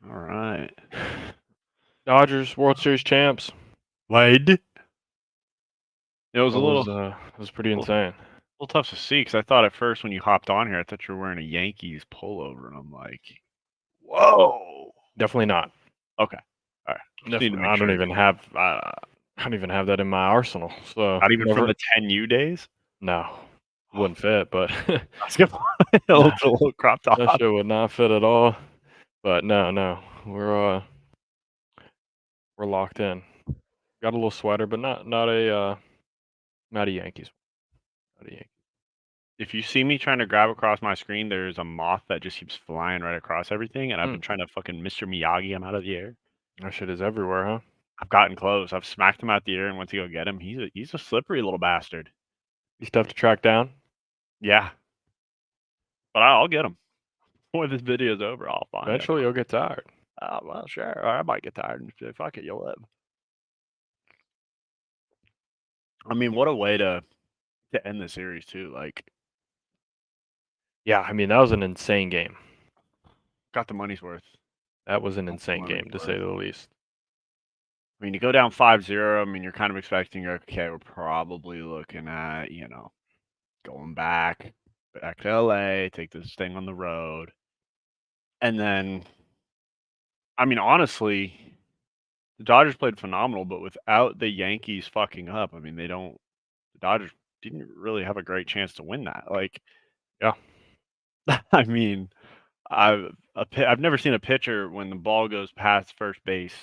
All right. Dodgers World Series champs. Wade. It was It a little, was pretty little, insane. little tough to see because I thought at first when you hopped on here, I thought you were wearing a Yankees pullover, and I'm like, whoa. Definitely not. Okay. All right. Just need to Definitely. make sure. I don't even have that in my arsenal. So Not even from never. the 10U days. No, wouldn't fit. But Basketball. nah, It's a little crop that top. shit would not fit at all. But no, we're locked in. Got a little sweater, but not a Yankees. Not a Yankees. If you see me trying to grab across my screen, there's a moth that just keeps flying right across everything, and I've been trying to fucking Mr. Miyagi him out of the air. That shit is everywhere, huh? I've gotten close. I've smacked him out the air and went to go get him. He's a slippery little bastard. He's tough to track down. Yeah, but I'll get him. When this video's over, I'll find him. Eventually, you'll get tired. Oh, well, sure. Or I might get tired and say, fuck it, you'll live. I mean, what a way to end the series, too. Like, Yeah, I mean that was an insane game. got the money's worth. That was an Got the insane money's game to worth. say the least. I mean, you go down 5-0. I mean, you're kind of expecting, okay, we're probably looking at, going back to LA, take this thing on the road. And then, I mean, honestly, the Dodgers played phenomenal, but without the Yankees fucking up, I mean, the Dodgers didn't really have a great chance to win that. Like, Yeah. I mean, I've never seen a pitcher when the ball goes past first base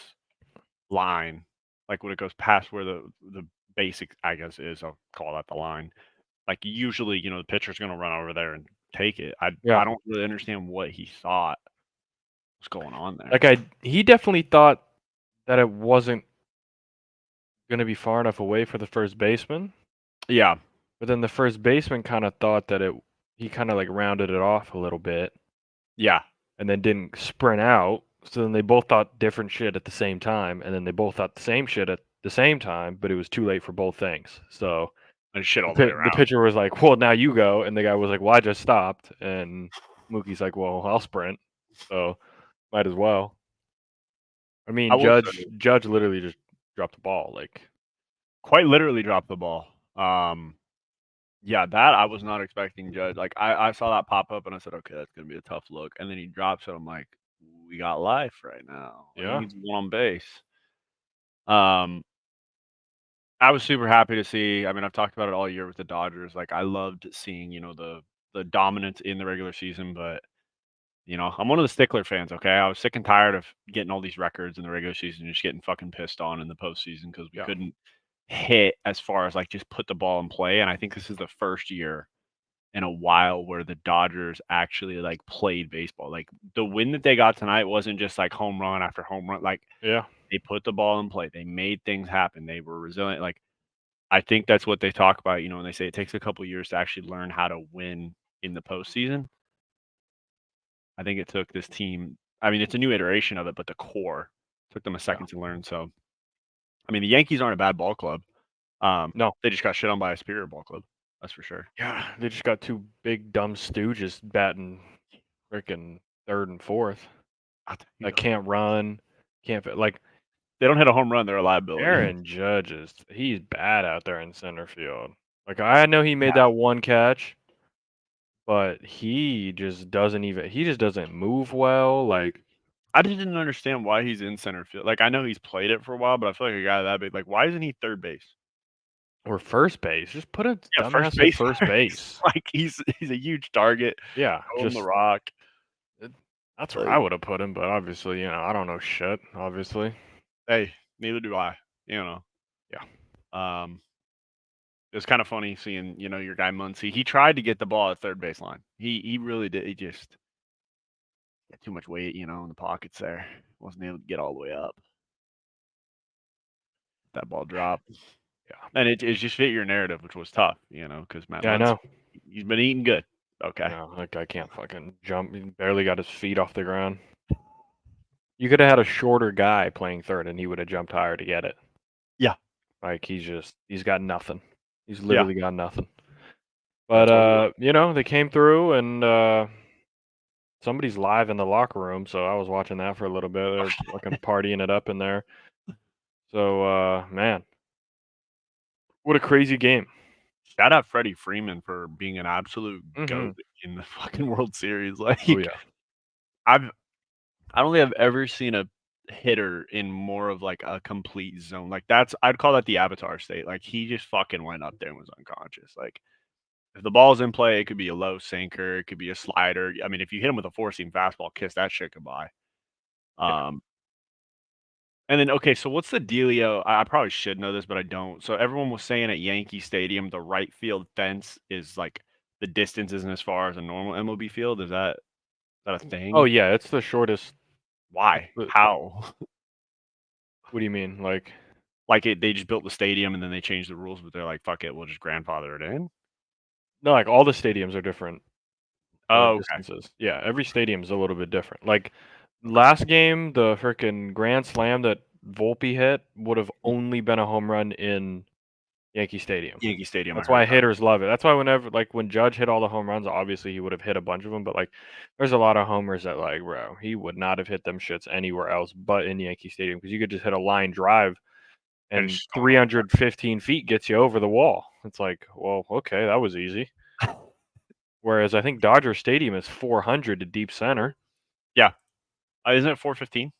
line, like when it goes past where the basic, I guess, is. I'll call that the line. Like usually, the pitcher's gonna run over there and take it. Yeah. I don't really understand what he thought was going on there. Like he definitely thought that it wasn't gonna be far enough away for the first baseman, Yeah, but then the first baseman kind of thought that he kind of like rounded it off a little bit yeah, and then didn't sprint out. So then they both thought different shit at the same time, and then they both thought the same shit at the same time, but it was too late for both things. So and shit the all the way the around. pitcher was like, "Well, now you go," and the guy was like, "Well, I just stopped," and Mookie's like, "Well, I'll sprint, so might as well." I I mean, will Judge literally just dropped the ball. Like, quite literally dropped the ball. Yeah, that I was not expecting Judge. Like I saw that pop up and I said, okay, that's gonna be a tough look. And then he drops it. I'm like, we got life right now. All he yeah, needs is one on base. Um, I was super happy to see. I mean, I've talked about it all year with the Dodgers. Like I loved seeing, the dominance in the regular season, but I'm one of the stickler fans. Okay, I was sick and tired of getting all these records in the regular season, just getting fucking pissed on in the postseason because we yeah, couldn't hit as far as like just put the ball in play. And I think this is the first year in a while where the Dodgers actually like played baseball. Like the win that they got tonight wasn't just like home run after home run. Like yeah, they put the ball in play. They made things happen. They were resilient. Like I think that's what they talk about, when they say it takes a couple years to actually learn how to win in the postseason. I think it took this team. I mean, it's a new iteration of it, but the core took them a yeah. second to learn. So, I mean, the Yankees aren't a bad ball club. No, They just got shit on by a superior ball club. That's for sure. yeah, they just got two big dumb stooges batting freaking third and fourth. I'll tell you Like though, can't run, like they don't hit a home run, they're a liability. Aaron Judge he's bad out there in center field. Like I know he made Yeah. that one catch, but he just doesn't move well. Like I just didn't understand why he's in center field. Like I know he's played it for a while, but I feel like a guy that big, like why isn't he third base? or first base, just put a Yeah, first dumbass at base. first base. Like he's a huge target. Yeah, Throw him the just rock. that's where I Like, would have put him, but obviously, I don't know shit, obviously. hey, neither do I. You know. Yeah. Um, it was kind of funny seeing, your guy Muncy. He tried to get the ball at third baseline. He really did. He just had too much weight, in the pockets there. Wasn't able to get all the way up. That ball dropped. Yeah. And it just fit your narrative, which was tough, because Matt Yeah, I Muncy, know. he's been eating good. Okay. No, that guy can't fucking jump. He barely got his feet off the ground. You could have had a shorter guy playing third and he would have jumped higher to get it. Yeah. Like he's got nothing. He's Yeah. literally got nothing. That's what it But was. they came through and somebody's live in the locker room, so I was watching that for a little bit. They're fucking partying it up in there. So, man, what a crazy game. Shout out Freddie Freeman for being an absolute Mhm. goat in the fucking World Series. Oh, Like yeah. I've I don't think I've ever seen a hitter in more of like a complete zone. Like that's I'd call that the avatar state. Like he just fucking went up there and was unconscious. Like if the ball's in play, it could be a low sinker, it could be a slider. I mean, if you hit him with a four seam fastball, kiss that shit goodbye. Yeah. Um, and then okay, so what's the dealio? I probably should know this, but I don't. So everyone was saying at Yankee Stadium, the right field fence is like the distance isn't as far as a normal MLB field. Is that a Oh, thing? yeah, it's the shortest it's Why? the How? what do you mean? Like Like they just built the stadium and then they changed the rules, but they're like, fuck it, we'll just grandfather it in. no, like, all the stadiums are different, Oh, okay. distances. Yeah, every stadium is a little bit different. Like, last game, the frickin' grand slam that Volpe hit would have only been a home run in Yankee Stadium. Yankee Stadium, I That's heard why that. hitters love it. That's why whenever like, when Judge hit all the home runs, obviously, he would have hit a bunch of them. But, like, there's a lot of homers that, like, bro, he would not have hit them shits anywhere else but in Yankee Stadium because you could just hit a line drive, And it's and just going over 315 feet gets you over the wall. It's like, well, okay, that was easy. there. Whereas I think Dodger Stadium is 400 to deep center, Yeah. Isn't it 415?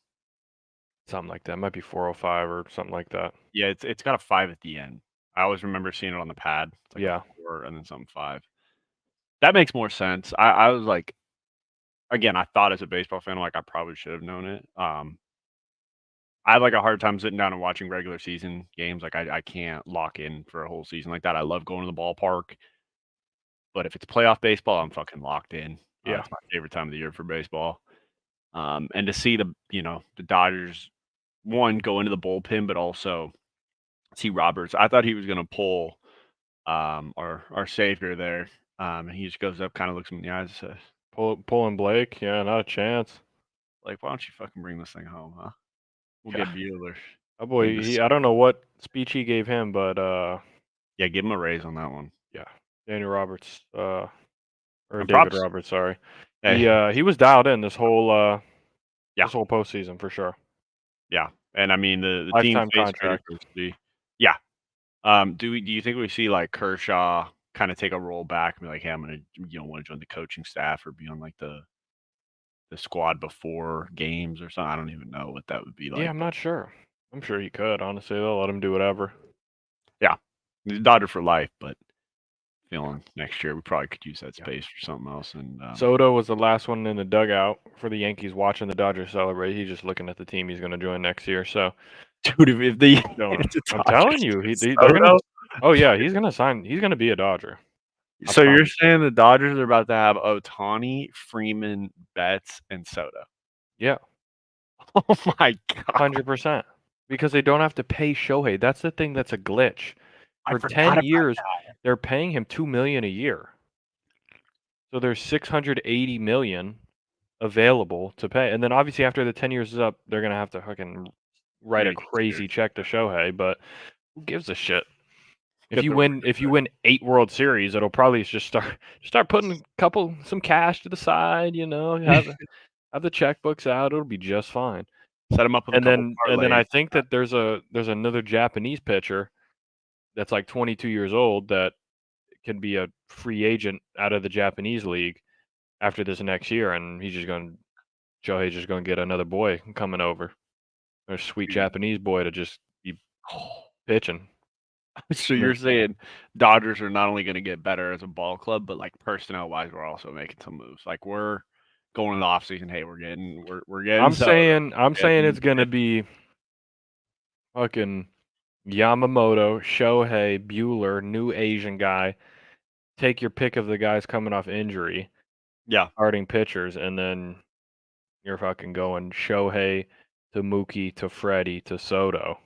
something like that. It might be 405 or something like that. Yeah, it's got a 5 at the end. I always remember seeing it on the pad. It's like a Yeah. 4 and then some 5. That makes more sense. I was like again, I thought as a baseball fan, like, I probably should have known it. I have, like, a hard time sitting down and watching regular season games. Like, I can't lock in for a whole season like that. I love going to the ballpark, but if it's playoff baseball, I'm fucking locked in. Yeah. It's my favorite time of the year for baseball. And to see the Dodgers, one, go into the bullpen, but also see Roberts. I thought he was gonna pull, our savior there, and he just goes up, kinda looks him in the eyes and says, Pulling Blake, yeah, not a chance. like, "Why don't you fucking bring this thing home, huh? We'll Yeah. get Bueller." Oh boy, Like, this I don't know what speech he gave him, but, yeah, give him a raise on that one. yeah, Daniel Roberts, or And David props Roberts, sorry. hey, He was dialed in yeah, this whole postseason for sure. yeah, and I mean, the team Lifetime faced great contract. adversity. Yeah. Do you think we see, like, Kershaw kinda take a roll back and be like, "Hey, I'm gonna, wanna join the coaching staff or be on, like, the squad before games or something?" I don't even know what that would be Yeah, like, I'm but not sure. I'm sure he could, honestly, they'll let him do whatever. yeah. He's a Dodger for life, but feeling next year we probably could use that Yeah. space for something else, and, Soto was the last one in the dugout for the Yankees watching the Dodgers celebrate. He's just looking at the team he's gonna join next year, so dude, if the don't if the I'm telling Dodgers you, get they're gonna Soto. oh, yeah, he's gonna be a Dodger. I So you're promise. saying the Dodgers are about to have Ohtani, Freeman, Betts, and Soto? Yeah, Oh my god, 100%. Because they don't have to pay Shohei. That's the thing that's a glitch. I For forgot 10 about years, they're paying him $2,000,000 a year. So there's $680,000,000 available to pay. And then obviously after the 10 years is up, they're gonna have to fucking write yeah, a get crazy serious. check to Shohei, but who gives a shit? Get the If you win 8 World Series, it'll probably just start putting some cash to the side, have the checkbooks out, it'll be just fine. set him up with a couple And then parlays. I think that there's another Japanese pitcher that's like 22 years old that can be a free agent out of the Japanese league after this next year, and Shohei's just gonna get another boy coming over, a sweet Dude. Japanese boy to just be pitching. So And then you're saying Dodgers are not only gonna get better as a ball club, but, like, personnel-wise, we're also making some moves. Like, we're going in the offseason, "Hey, we're getting Soto, I'm we're saying getting it's gonna Griffin." be fucking Yamamoto, Shohei, Bueller, new Asian guy. Take your pick of the guys coming off injury, Yeah. starting pitchers, and then you're fucking going Shohei to Mookie to Freddie to Soto.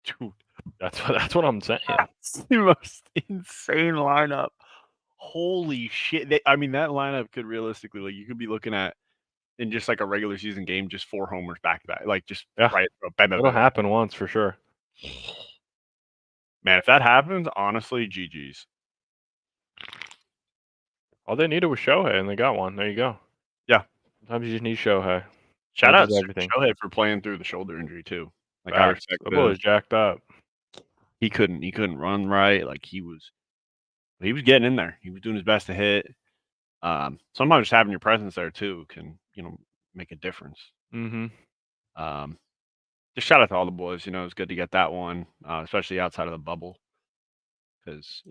Dude, That's what I'm saying. that's the most insane lineup. Holy shit. I mean, that lineup could realistically, like, you could be looking at in just, like, a regular season game, just 4 homers back to back, like, just Yeah, right bam, bam, it'll bam, bam. happen once for sure. Man, if that happens, honestly, GG's. All they needed was Shohei, and they got one. There you go. Yeah. Sometimes you just need Shohei. Shout out Changes to everything. Shohei for playing through the shoulder injury too. Like I Facts. respect The boy is jacked up. he couldn't run right. Like he was getting in there. He was doing his best to hit. Sometimes just having your presence there too can, make a difference. Mm-hmm. Um, just shout out to all the boys. It's good to get that one, especially outside of the bubble, because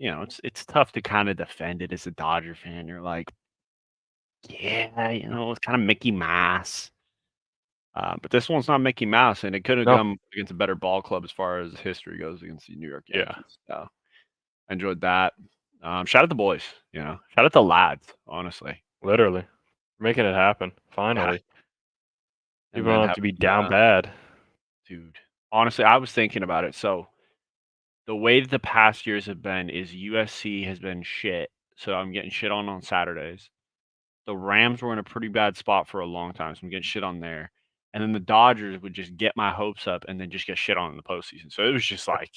it's tough to kind of defend it as a Dodger fan. You're like, yeah, it's kind of Mickey Mouse. But this one's not Mickey Mouse, and it could have No. come against a better ball club as far as history goes against the New York Yeah. Yankees. So I enjoyed that. Shout out the boys. Shout out the lads. Honestly, Literally. Making it happen. yeah. Finally. And People then don't have to be having, down bad. dude. Honestly, I was thinking about it. So the way that the past years have been is USC has been shit. So I'm getting shit on Saturdays. The Rams were in a pretty bad spot for a long time, so I'm getting shit on there. And then the Dodgers would just get my hopes up and then just get shit on in the postseason. So it was just like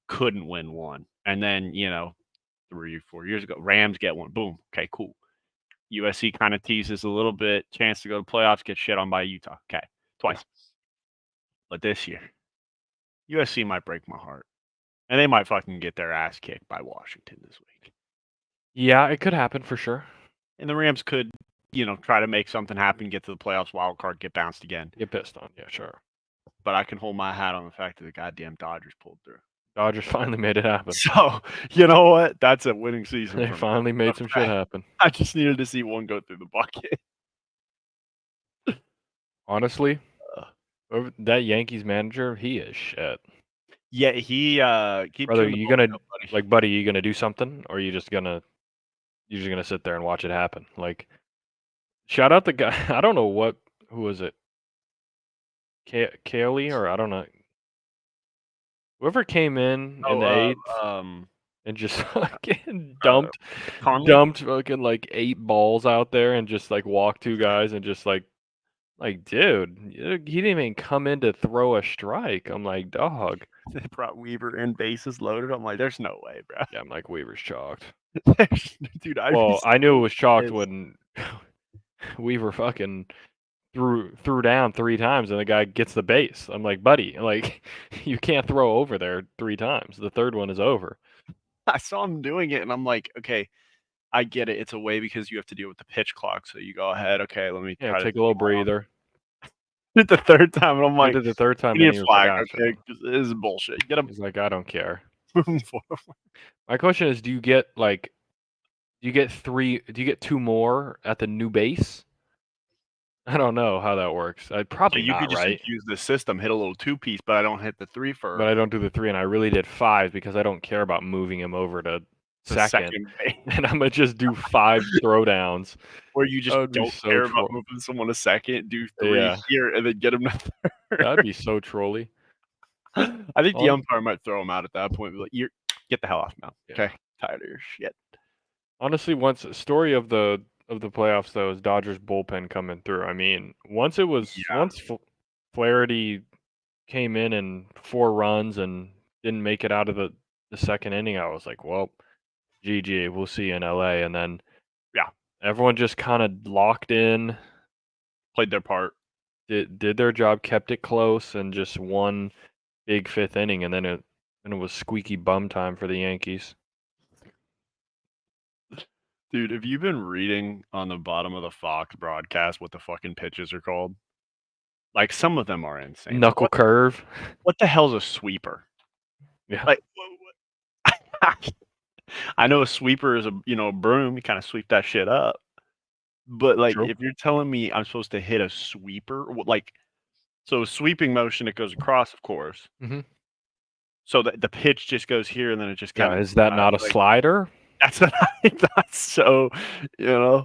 couldn't win one. And then, 3 or 4 years ago, Rams get one. Boom. Okay, cool. USC kind of teases a little bit, chance to go to playoffs, get shit on by Utah. Okay, twice. But this year, USC might break my heart. And they might fucking get their ass kicked by Washington this week. Yeah, it could happen for sure. And the Rams could, try to make something happen, get to the playoffs, wild card, get bounced again. Get pissed on. Yeah, sure. But I can hold my hat on the fact that the goddamn Dodgers pulled through. Dodgers finally made it happen. So, you know what? That's a winning season They for me. finally made some shit happen. I just needed to see one go through the bucket. Honestly, that Yankees manager, he is shit. Yeah, he keep Brother, chewing the you bubble gonna gum, buddy. like, buddy, you gonna do something, or you're just gonna sit there and watch it happen? Like, shout out the guy. I don't know who was it, Kaylee, or I don't know, whoever came in the Oh, eighth and just fucking uh, Conley? dumped fucking like 8 balls out there and just like walked 2 guys and just like dude, he didn't even come in to throw a strike. I'm like, dog. They brought Weaver in, bases loaded. I'm like, there's no way, bro. Yeah, I'm like, Weaver's chalked. Dude, I'd be Well, I knew it so was chalked pissed. when Weaver fucking threw down 3 times and the guy gets the base. I'm like, buddy, like you can't throw over there 3 times. The third one is over. I saw him doing it, and I'm like, okay, I get it. It's a way because you have to deal with the pitch clock. So you go ahead. Okay, let me Yeah, try to take a little breather. did the third time, and I'm I like, did the third time you and need he a was like, flag, ah, okay? Because this is bullshit. Get him he's like, I don't care. moving forward. My question is, do you get 2 more at the new base? I don't know how that works. So Probably you could not, just right? use the system, hit a little two-piece, but I don't hit the three But for I don't do the 3, and I really did 5 because I don't care about moving him over to the second, second base. and I'm gonna just do 5 throwdowns. Or you just That would be don't so care about troll. moving someone to second, do 3 Yeah, here, and then get him to third. that'd be so trolly. I think the On umpire might throw him out at that point. Be like, "You're get the hell off now, Yeah. okay? Tired of your shit." Honestly, once story of the playoffs though is Dodgers bullpen coming through. I mean, once Yeah, Flaherty came in and 4 runs and didn't make it out of the second inning, I was like, well, GG, we'll see you in LA. And then yeah, everyone just kind of locked in, played their part. did their job, kept it close, and just won big 5th inning, and then it was squeaky bum time for the Yankees. Dude, have you been reading on the bottom of the Fox broadcast what the fucking pitches are called? Like, some of them are insane. Like, Knuckle curve. what the hell's a sweeper? Yeah. Like, I know a sweeper is a broom. You kind of sweep that shit up. But like, True. if you're telling me I'm supposed to hit a sweeper, like, so sweeping motion, it goes across, of course. Hmm. So the pitch just goes here, and then it just kind Yeah. of Is that not a like slider? that's what I thought. So,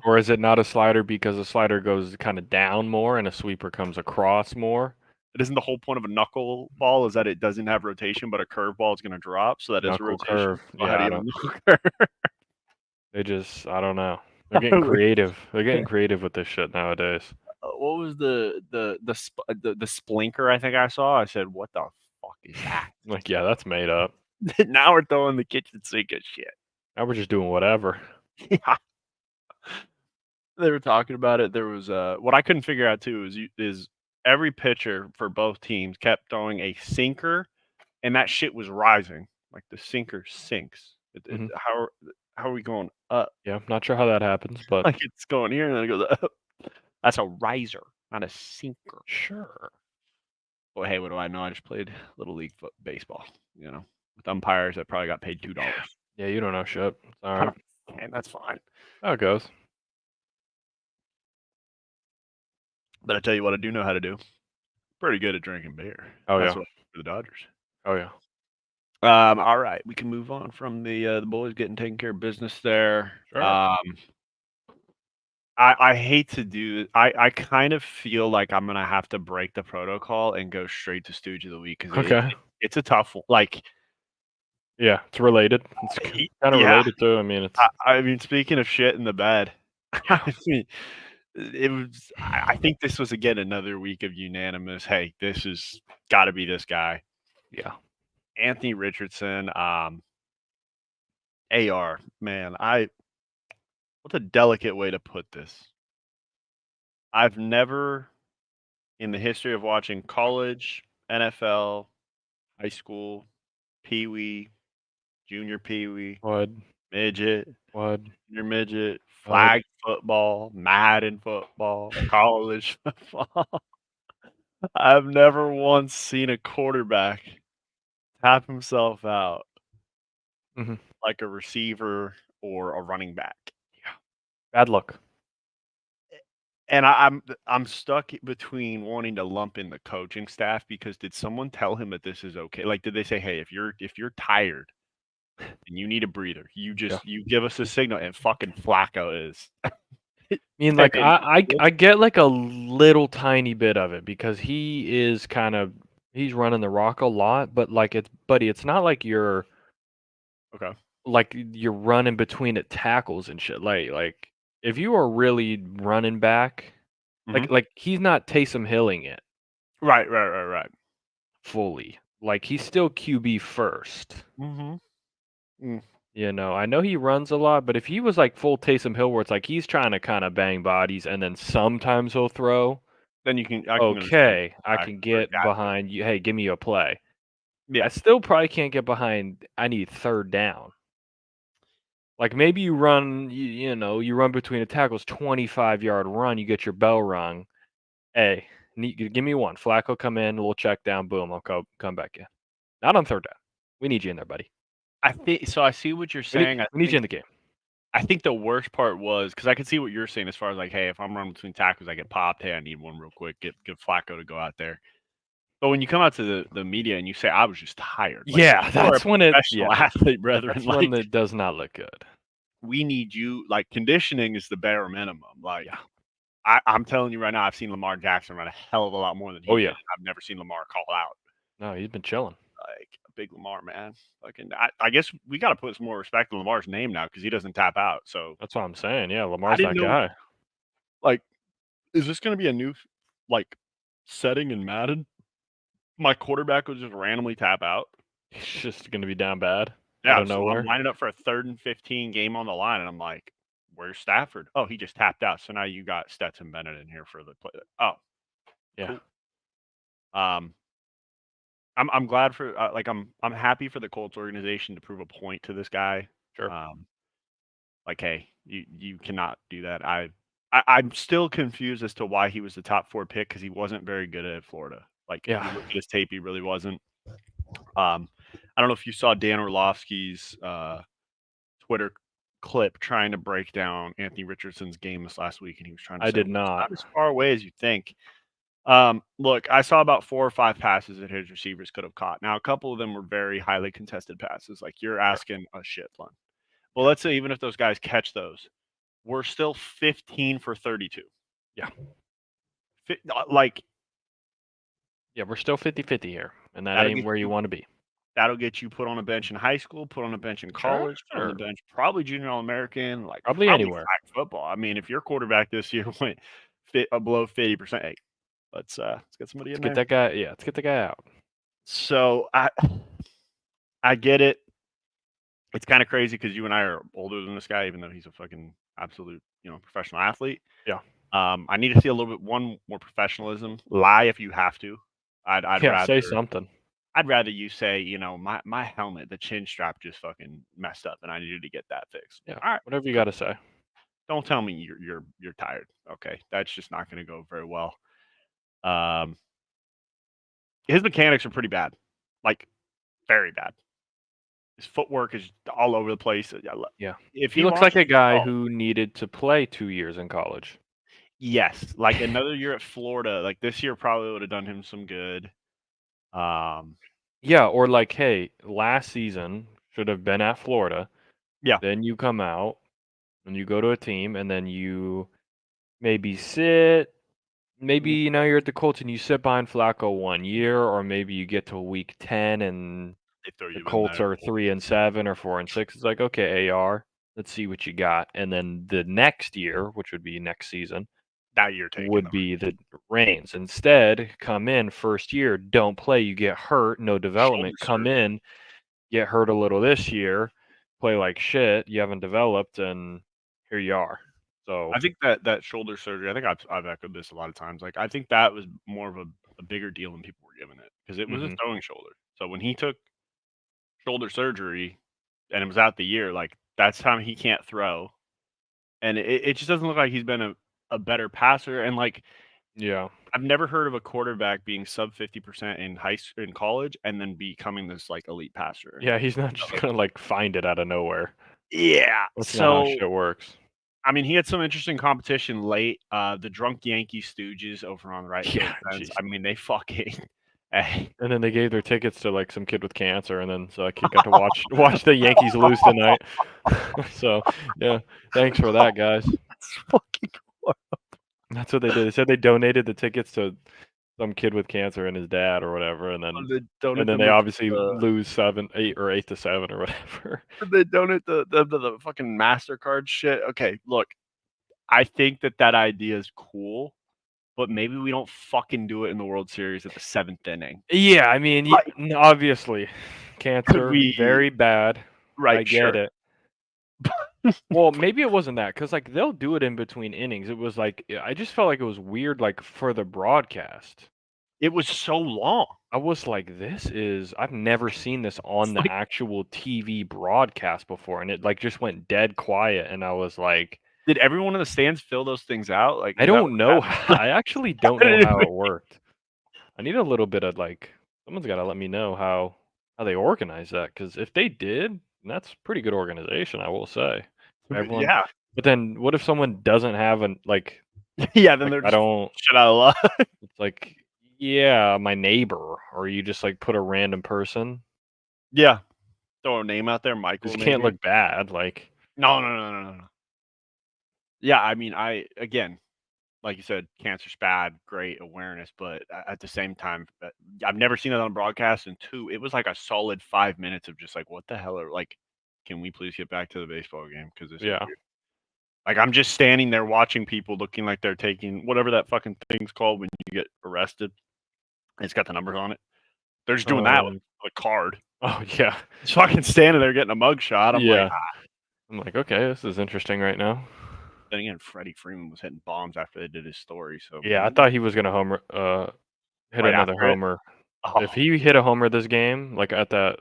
Or is it not a slider because a slider goes kind of down more and a sweeper comes across more? it isn't the whole point of a knuckleball is that it doesn't have rotation, but a curveball is going to drop, so that is a Knuckle rotation. curve. So how Yeah, do I you have a don't. knuckle curve? I don't know. They're getting creative. They're getting creative with this shit nowadays. What was the splinker I think I saw? I said, "What the fuck is that?" Like, yeah, that's made up. Now we're throwing the kitchen sink at shit. Now we're just doing whatever. Yeah. they were talking about it. There was what I couldn't figure out too is every pitcher for both teams kept throwing a sinker, and that shit was rising. Like the sinker sinks. Mhm. How are we going up? Yeah, not sure how that happens, but Like it's going here and then it goes up. That's a riser, not a sinker. sure. Well, hey, what do I know? I just played little league baseball. With umpires that probably got paid $2. Yeah, you don't know shit. It's I alright. don't, and that's fine. How it goes. But I tell you what, I do know how to do. Pretty good at drinking beer. Oh, That's yeah. what I do for the Dodgers. Oh, yeah. All right, we can move on from the boys getting taken care of business there. Sure. I hate to do. I kind of feel like I'm gonna have to break the protocol and go straight to Stooge of the Week because Okay. it's a tough one. Like, Yeah, it's related. It's kinda yeah. related too. I mean, it's I mean, speaking of shit in the bed, yeah. I mean, it was. I think this was again another week of unanimous. Hey, this has got to be this guy, Yeah. Anthony Richardson. AR, man, I what's a delicate way to put this? I've never, in the history of watching college, NFL, high school, pee wee, junior pee wee, Bud, midget, bud, junior midget, bud. flag football, Madden football, college football. I've never once seen a quarterback tap himself out Mhm. like a receiver or a running back. Yeah. Bad luck. And I'm stuck between wanting to lump in the coaching staff because did someone tell him that this is okay? Like, did they say, "Hey, if you're tired and you need a breather, Yeah. you give us a signal," and fucking Flacco is I mean, like, saying, I get, like, a little tiny bit of it because he is kind of he's running the rock a lot, but, like, it's buddy, it's not okay. like, you're running between the tackles and shit. Like, if you are really running back, Mhm. he's not Taysom Hilling it Right, right, right, right. fully. Like, he's still QB first. Mhm. Mm. You know, I know he runs a lot, but if he was like full Taysom Hill, where it's like he's trying to kind of bang bodies and then sometimes he'll throw, Then I can understand okay, I back can for a get gap. behind you. Hey, give me a play. I Yeah. still probably can't get behind. I need third down. Like maybe you run, you run between the tackles, 25-yard run, you get your bell rung. Hey, give me one. Flacco come in, a little check down, boom, I'll come back in. Not on third down. We need you in there, buddy. I think so. I see what you're We need saying. we need you in the game. I think the worst part was because I could see what you're saying as far as like, hey, if I'm running between tackles, I get popped. Hey, I need one real quick. Get Flacco to go out there. But when you come out to the media and you say I was just tired, like Yeah, you are a that's when it. professional Yeah, athlete, brethren. that's when Like it does not look good. we need you. Like conditioning is the bare minimum. Like Yeah. I'm telling you right now, I've seen Lamar Jackson run a hell of a lot more than Oh he did. yeah. And I've never seen Lamar call out No, he's been chilling. like a big Lamar man. I guess we got to put some more respect on Lamar's name now because he doesn't tap out. So That's what I'm saying. Yeah, I Lamar's didn't that know. guy. Like, is this going to be a new like setting in Madden? My quarterback would just randomly tap out. He's just gonna be down bad out Yeah, of so I'm nowhere. lining up for a 3rd and 15 game on the line, and I'm like, "Where's Stafford?" "Oh, he just tapped out, so now you got Stetson Bennett in here for the play." "Oh, Yeah, cool." Um, I'm glad for, like, I'm happy for the Colts organization to prove a point to this guy. sure. Um, like, "Hey, you cannot do that." I'm still confused as to why he was the top 4 pick because he wasn't very good at Florida. Like, if you Yeah, look at his tape, he really wasn't. I don't know if you saw Dan Orlovsky's, Twitter clip trying to break down Anthony Richardson's game this last week, and he was trying to I say, did "Well, it's not. not as far away as you think." Look, I saw about 4 or 5 passes that his receivers could have caught. Now, a couple of them were very highly contested passes, like, you're Sure. asking a shit ton. Well, Yeah, let's say even if those guys catch those, we're still 15 for 32. yeah, Like, yeah. We're still 50-50 here, and that that'll ain't get where you you want to be. that'll get you put on a bench in high school, put on a bench in Sure, college, put on the sure. bench probably junior All-American, like, Probably probably anywhere. flag football. I mean, if your quarterback this year went below 50%, hey, let's get somebody Let's in get there. that guy. Yeah, let's get the guy out. So, I get it. It's kinda crazy because you and I are older than this guy, even though he's a fucking absolute professional athlete. Yeah. I need to see a little bit one more professionalism. Lie if you have to. I'd Yeah, rather say something. I'd rather you say, my helmet, the chin strap just fucking messed up, and I needed to get that fixed. Yeah, All right, whatever you cool. gotta say. Don't tell me you're tired. Okay, that's just not going to go very well. Um, his mechanics are pretty bad, like very bad. His footwork is all over the place. Yeah. If He he looks like launches a the guy ball, who needed to play 2 years in college. yes, like another year at Florida, like this year probably would have done him some good. Um, Yeah, or like, hey, last season should have been at Florida. yeah, Then you come out and you go to a team and then you maybe sit maybe, mhm, you're at the Colts and you sit behind Flacco 1 year, or maybe you get to week 10 and they throw the you in Colts there. are 3-7 or 4-6. It's like, "Okay, AR, let's see what you got." And then the next year, which would be next season, Now you're taking would the be the reins. Instead, come in first year, don't play, you get hurt, no shoulder development. Come surgery. in, get hurt a little this year, play like shit, you haven't developed, and here you are. So, I think that shoulder surgery. I think I've echoed this a lot of times. Like I think that was more of a bigger deal than people were giving it because it was a mhm, throwing shoulder. So when he took shoulder surgery and it was out the year, like that's time he can't throw, and it just doesn't look like he's been a better passer. And like yeah. I've never heard of a quarterback being sub 50% in college and then becoming this like elite passer. Yeah, he's not just Like gonna, like, find it out of nowhere. yeah, That's not how so shit works. I mean, he had some interesting competition late. The drunk Yankee Stooges over on the right field Yeah, fence. jeez. I mean, they fucking. eh. And then they gave their tickets to, like, some kid with cancer, and then so that kid got to watch the Yankees lose tonight. So, yeah, thanks for that, guys. That's fucking. That's what they did. They said they donated the tickets to some kid with cancer and his dad or whatever, and then They and donate then them they the, obviously the lose 7, 8 or 8-7 or whatever. they donate the fucking Mastercard shit. Okay, look, I think that idea is cool, but maybe we don't fucking do it in the World Series at the seventh inning. Yeah, I mean, Like, obviously, could cancer, we? very bad. I Right, get sure. it. Well, maybe it wasn't that, cause like, they'll do it in between innings. It was like I just felt like it was weird, like, for the broadcast. It was so long. I was like, I've never seen this on It's the like, actual TV broadcast before," and it, like, just went dead quiet, and I was like, did everyone in the stands fill those things out? Like, "I is that don't what know I actually don't know how happened? it worked." I need a little bit of, like someone's gotta let me know how they organize that, cause if they did, that's pretty good organization, I will say. Everyone Yeah. but then what if someone doesn't have an Yeah, then like, they're I just don't shit out of luck. it's like, yeah, my neighbor, or you just, like, put a random person, Yeah. Throw a name out there, 'cause Michael, it can't maybe. look bad, like No, no, no, no, no, no. Yeah, I mean, again, like you said, cancer's bad, great awareness, but at the same time, I've never seen it on broadcast. And two, it was like a solid 5 minutes of just like, what the hell are like? Can we please get back to the baseball game? Because this is yeah. weird. Like I'm just standing there watching people looking like they're taking whatever that fucking thing's called when you get arrested. It's got the numbers on it. They're just doing that with Um, a card. oh, yeah. Just fucking standing there getting a mug shot. I'm like, Yeah. I'm like, "Okay, this is interesting right now." then again, Freddie Freeman was hitting bombs after they did his story, so Yeah, I maybe thought he was gonna hit right another after it. homer. If Oh, he hit a homer this game, like, at that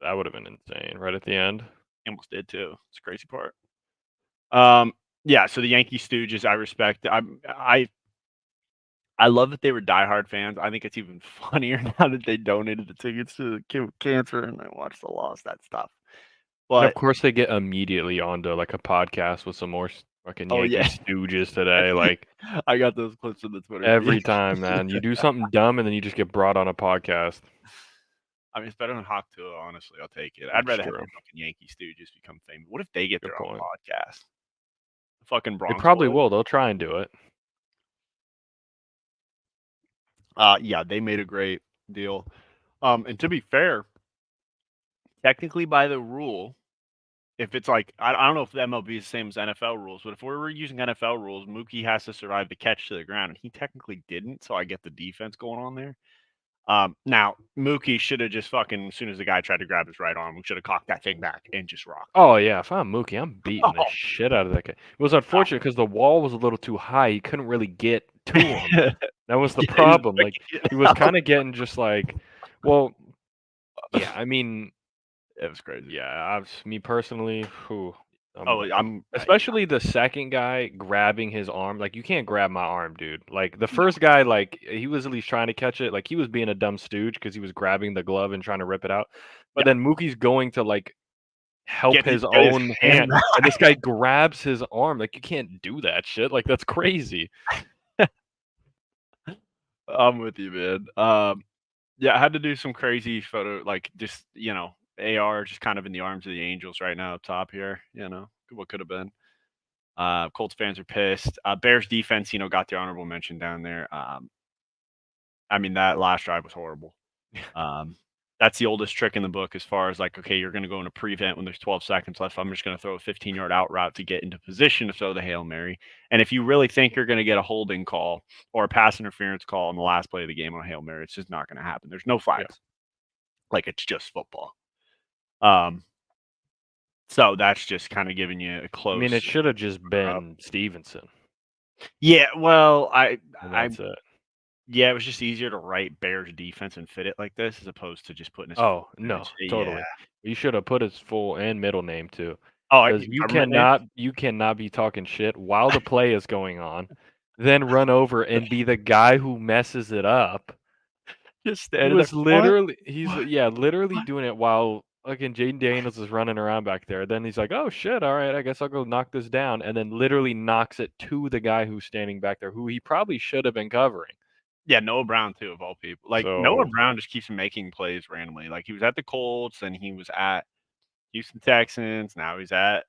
would've been insane right at the end. he almost did too. It's the crazy part. Um, yeah. So the Yankee Stooges, I respect. I love that they were diehard fans. I think it's even funnier now that they donated the tickets to the kid with cancer and I watched the loss. That stuff. And, of But course, they get immediately onto, like, a podcast with some more fucking oh Yankee yeah, stooges today, like, I got those clips in the Twitter every feed. time, man. You do something dumb, and then you just get brought on a podcast. I mean, it's better than Hawk Tuah, honestly. I'll take it. I'd That's rather have the true. fucking Yankee Stooges become famous. What if they get Good their own point. podcast? The fucking They Bronx probably Boys. will, they'll try and do it. Yeah, they made a great deal. And to be fair, technically by the rule, if it's like I don't know if the MLB is the same as NFL rules, but if we were using NFL rules, Mookie has to survive the catch to the ground, and he technically didn't, so I get the defense going on there. Now Mookie should have just fucking as soon as the guy tried to grab his right arm, we should have cocked that thing back and just rocked. Oh yeah, if I'm Mookie, I'm beating the Oh, shit out of that guy. It was unfortunate because the wall was a little too high. He couldn't really get to him. yeah, That was the he was problem. Like breaking it he was out. kind of getting just like, well, yeah. I mean, It was crazy. yeah. Me personally, whew, Oh, I'm yeah, especially the second guy grabbing his arm. Like you can't grab my arm, dude. Like the first guy, like he was at least trying to catch it. Like he was being a dumb stooge because he was grabbing the glove and trying to rip it out. But yeah. then Mookie's going to like help his Get his own hand hand, and this guy grabs his arm. Like you can't do that shit. Like that's crazy. back. I'm with you, man. Yeah, I had to do some crazy photo, like just AR just kind of in the arms of the Angels right now up top here. What could have been. Colts fans are pissed. Bears defense, got the honorable mention down there. I mean that last drive was horrible. Um, that's the oldest trick in the book as far as like, okay, you're going to go in a prevent when there's 12 seconds left. I'm just going to throw a 15-yard out route to get into position to throw the Hail Mary. And if you really think you're going to get a holding call or a pass interference call on the last play of the game on a Hail Mary, it's just not going to happen. There's no Yeah. flags. Like it's just football. Um, so that's just kind of giving you a I mean, it close should have just up. been Stevenson, Yeah, well, and I that's it. yeah, it was just easier to write Bears defense and fit it like this as opposed to just putting his full Oh no, image. Yeah. totally. You should have put his full and middle name too, Oh, because government name? you cannot be talking shit while the play is going on, then run over and be the guy who messes it up. Just He standing there. was What? literally he's What? yeah, literally What? doing it while fucking Jaden Daniels is running around back there. Then he's like, "Oh shit, all right, I guess I'll go knock this down," and then literally knocks it to the guy who's standing back there, who he probably should have been covering. Yeah, Noah Brown too, of all people. Like Noah So Brown just keeps making plays randomly. Like he was at the Colts, and he was at Houston Texans. Now he's at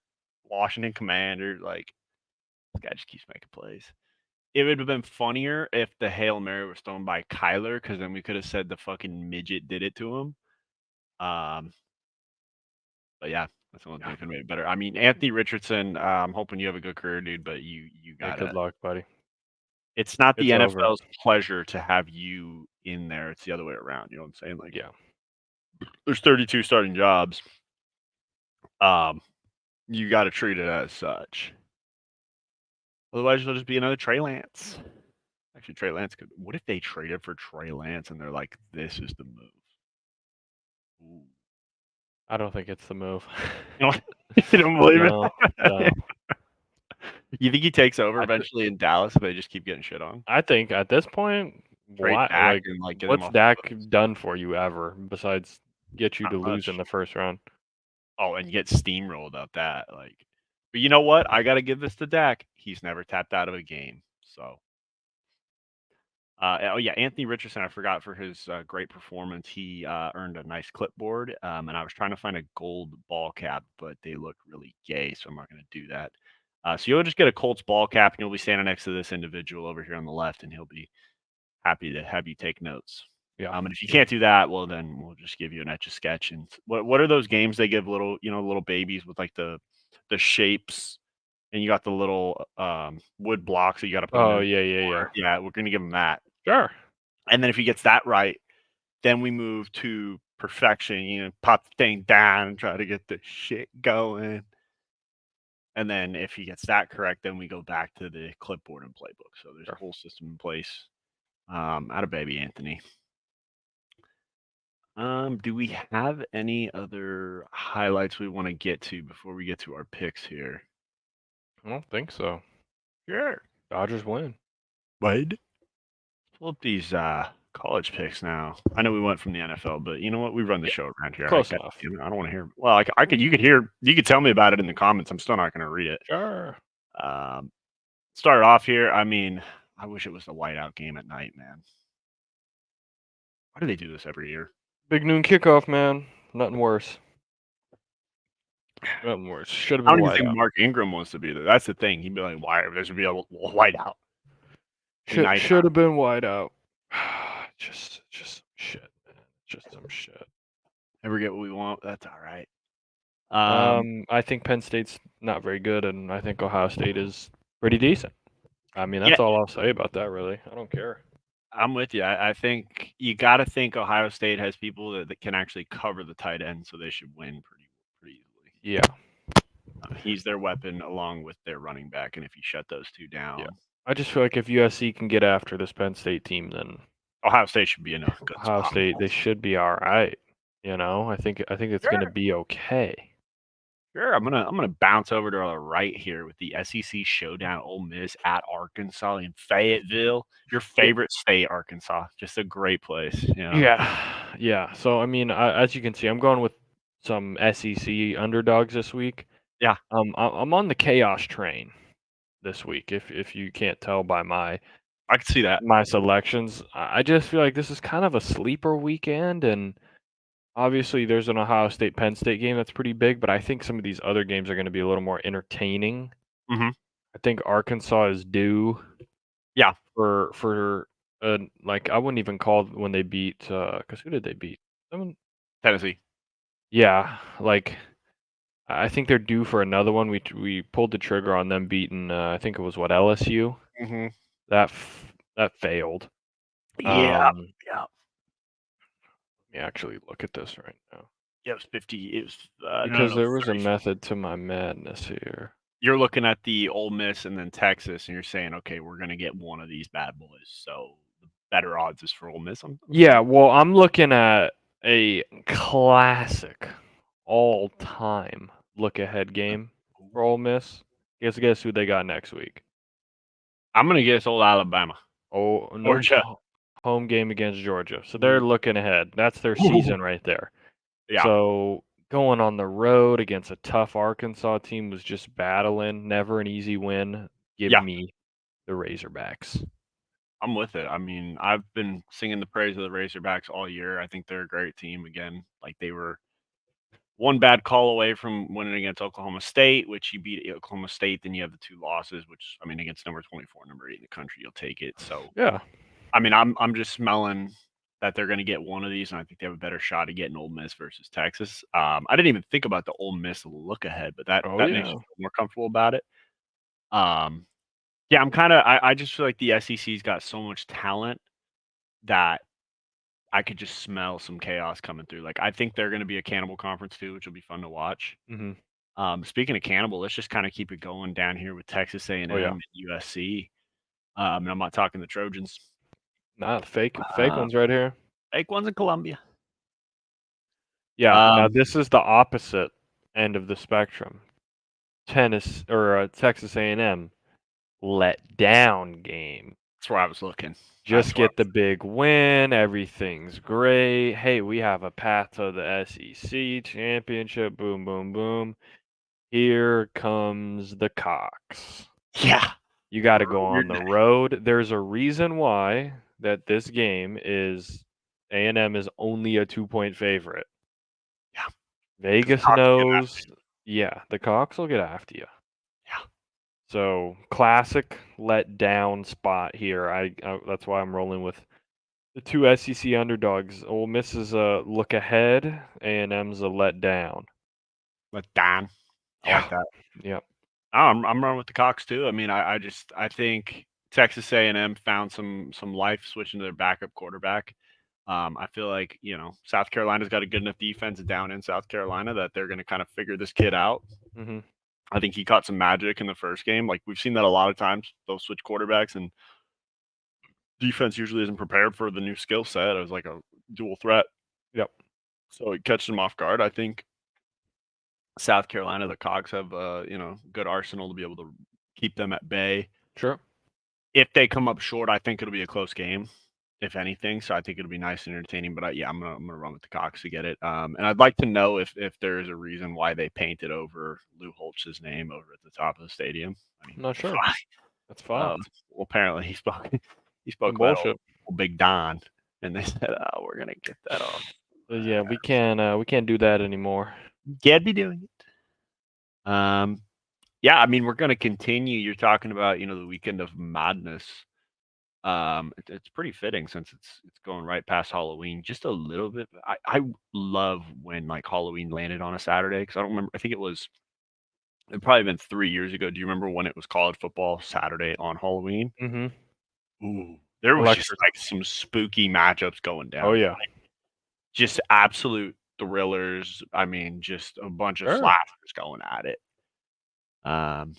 Washington Commanders. Like this guy just keeps making plays. It would have been funnier if the Hail Mary was thrown by Kyler, because then we could have said the fucking midget did it to him. Um, but yeah, that's the only thing yeah, that could have made it better. I mean, Anthony Richardson, I'm hoping you have a good career, dude, but you yeah, gotta. good luck, buddy. It's not the It's over. NFL's pleasure to have you in there. It's the other way around. You know what I'm saying? Like Yeah. there's 32 starting jobs. Um, you got to treat it as such. Otherwise, it'll just be another Trey Lance. Actually, Trey Lance could. What if they traded for Trey Lance and they're like, "This is the move"? Ooh. I don't think it's the move. You know, you don't believe No, it? no. You think he takes over I th eventually in Dallas if they just keep getting shit on? I think at this point, Trade why Dak like, and like get him what's off the Dak books? done for you ever besides get you Not to lose in much. the first round? Oh, and get steamrolled out that like. But you know what? I got to give this to Dak. He's never tapped out of a game. So oh yeah, Anthony Richardson. I forgot for his great performance. He earned a nice clipboard, and I was trying to find a gold ball cap, but they look really gay, so I'm not going to do that. So you'll just get a Colts ball cap, and you'll be standing next to this individual over here on the left, and he'll be happy to have you take notes. Yeah. And if you can't do that, well, then we'll just give you an etch a sketch. And what are those games they give little little babies with like the shapes, and you got the little wood blocks that you got to put them Oh, in. yeah, yeah, yeah. Yeah, we're gonna give him that. Sure. And then if he gets that right, then we move to perfection, pop the thing down and try to get the shit going. And then if he gets that correct, then we go back to the clipboard and playbook. So there's a Sure. whole system in place. Out of baby Anthony. Do we have any other highlights we want to get to before we get to our picks here? I don't think so. Sure. Dodgers win. What? Pull up these college picks now. I know we went from the NFL, but you know what? We run the Yeah, show around here. close enough. I don't want to hear. Well, I could. You could hear. You could tell me about it in the comments. I'm still not going to read it. Sure. Um, Start off here. I mean, I wish it was the whiteout game at night, man. Why do they do this every year? Big noon kickoff, man. Nothing worse. Nothing worse. Should have I been don't even wide think out. Mark Ingram wants to be there. That's the thing. He'd be like, "Why? There should be a whiteout in Should nighttime." have been wide out. Just some shit, man. Just some shit. Ever get what we want? That's all right. I think Penn State's not very good, and I think Ohio State is pretty decent. I mean, Yeah, that's all I'll say about that, really. I don't care. I'm with you. I think you got to think Ohio State has people that can actually cover the tight end, so they should win pretty easily. Yeah, He's their weapon along with their running back, and if you shut those two yeah. down, I just feel like if USC can get after this Penn State team, then Ohio State should be in a good Ohio spot. State, they should be all right. I think it's gonna Sure, be okay. sure. I'm gonna bounce over to the right here with the SEC showdown. Ole Miss at Arkansas in Fayetteville. Your Yeah, favorite state, Arkansas. Just a great place. yeah, yeah. So I mean, as you can see, I'm going with some SEC underdogs this week. Yeah, I'm on the chaos train this week. If you can't tell by I can see that. my selections, I just feel like this is kind of a sleeper weekend, and obviously there's an Ohio State Penn State game that's pretty big, but I think some of these other games are going to be a little more entertaining. Hmm. I think Arkansas is due Yeah, for like I wouldn't even call when they beat because who did they beat? Someone, Tennessee. yeah, like I think they're due for another one. We pulled the trigger on them beating I think it was what LSU Hmm. that failed. Yeah, Um, yeah. Let me actually look at this right now Yeah, it was 50. It was because no, there was a 30. method to my madness here. You're looking at the Ole Miss and then Texas, and you're saying, okay, we're gonna get one of these bad boys. So the better odds is for Ole Miss. I'm Yeah, seeing. well, I'm looking at a classic all-time look-ahead game for Ole Miss. Guess who they got next week? I'm gonna guess old Alabama, Oh, nope, Georgia. home game against Georgia. So they're Ooh. looking ahead. That's their Ooh. season right there. Yeah, So going on the road against a tough Arkansas team was just battling, never an easy win. Give yeah, me the Razorbacks. I'm with it. I mean, I've been singing the praise of the Razorbacks all year. I think they're a great team again. Like they were one bad call away from winning against Oklahoma State, which you beat Oklahoma State. Then you have the two losses, which I mean, against number 24, number 8 in the country, you'll take it. So Yeah. I mean, I'm just smelling that they're going to get one of these, and I think they have a better shot of getting Ole Miss versus Texas. I didn't even think about the Ole Miss look ahead, but that Oh that makes yeah. me feel more comfortable about it. Um, yeah, I just feel like the SEC's got so much talent that I could just smell some chaos coming through. Like I think they're going to be a cannibal conference too, which will be fun to watch. Hmm. Speaking of cannibal, let's just kind of keep it going down here with Texas A&M Oh yeah. and USC. And I'm not talking the Trojans. Nah, the fake Uh, ones right here. Fake ones in Columbia. Yeah. Now Um, this is the opposite end of the spectrum. Tennis or Texas A&M let down game. That's where I was looking. Just That's where I get the big win. Everything's great. Hey, we have a path to the SEC championship. Boom, boom, boom. Here comes the Cox. yeah. You got to go You're on the road. There's a reason why that this game is A&M is only a 2-point favorite. yeah, 'cause the Vegas Cox will get after knows. you. Yeah, the Cox will get after you. Yeah. So classic let down spot here. I that's why I'm rolling with the two SEC underdogs. Ole Miss is a look ahead. A&M's a let down. Let down. I like Yeah. that. Yep. I'm running with the Cox too. I mean, I think Texas A&M found some life switching to their backup quarterback. I feel like South Carolina's got a good enough defense down in South Carolina that they're going to kind of figure this kid out. Hmm. I think he caught some magic in the first game. Like we've seen that a lot of times. They'll switch quarterbacks, and defense usually isn't prepared for the new skill set. It was like a dual threat, Yep. so it catches them off guard. I think South Carolina, the Cogs have good arsenal to be able to keep them at bay. Sure. If they come up short, I think it'll be a close game, if anything. So I think it'll be nice and entertaining. But yeah, I'm gonna run with the Cox to get it. And I'd like to know if there is a reason why they painted over Lou Holtz's name over at the top of the stadium. I mean, I'm not sure. That's uh, Fox. well, apparently he spoke Some about bullshit. old Big Don, and they said, "Oh, we're gonna get that off." Yeah, we can't do that anymore. Can't be doing it. Yeah, I mean, we're gonna continue. You're talking about, the weekend of madness. It's pretty fitting since it's going right past Halloween, just a little bit. I love when like Halloween landed on a Saturday because I don't remember. I think it probably been 3 years ago. Do you remember when it was college football Saturday on Halloween? Mhm. Ooh. There was just Electric. like some spooky matchups going Oh down. yeah. Just absolute thrillers. I mean, just a bunch of Sure. slashers going at it. Um,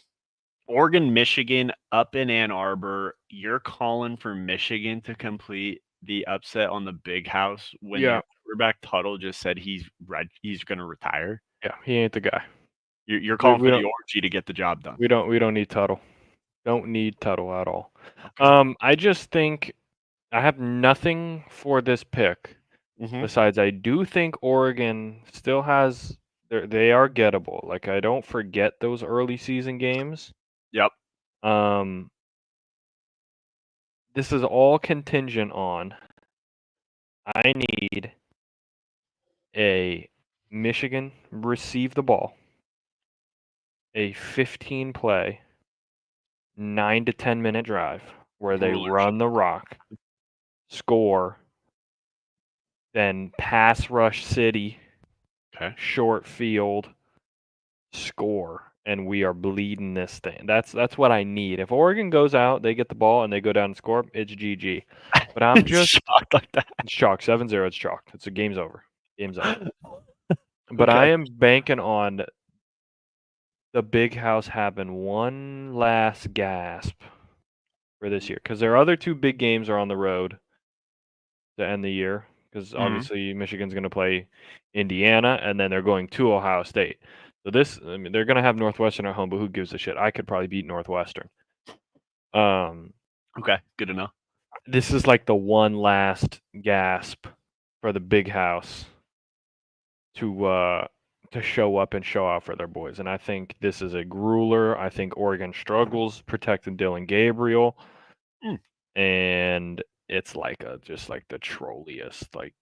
Oregon, Michigan, up in Ann Arbor. You're calling for Michigan to complete the upset on the Big House when Yeah. your quarterback Tuttle just said he's going to retire. Yeah. He ain't the guy. You're We calling we for the don't orgy to get the job done. we don't need Tuttle. Don't need Tuttle at all. Okay. I just think I have nothing for this pick Mhm. besides I do think Oregon still has they are gettable. Like I don't forget those early season games. Yep. Um this is all contingent on I need a Michigan receive the ball, a 15 play, 9 to 10 minute drive where they Grueler run the rock, score, then pass rush city, Okay. short field, score, and we are bleeding this thing. That's what I need. If Oregon goes out, they get the ball and they go down and score, it's GG. But I'm just Shocked like that. it's chalk. 7-0, it's chalk. It's a game's over. Game's up. But I Okay. am banking on the Big House having one last gasp for this year because their other two big games are on the road to end the year because Mhm. obviously Michigan's going to play Indiana and then they're going to Ohio State. So I mean, they're going to have Northwestern at home, but who gives a shit? I could probably beat Northwestern. Um, Okay. Good to know. this is like the one last gasp for the Big House to show up and show out for their boys, and I think this is a grueler. I think Oregon struggles protecting Dylan Gabriel. Mm. And it's like just like the trolliest, like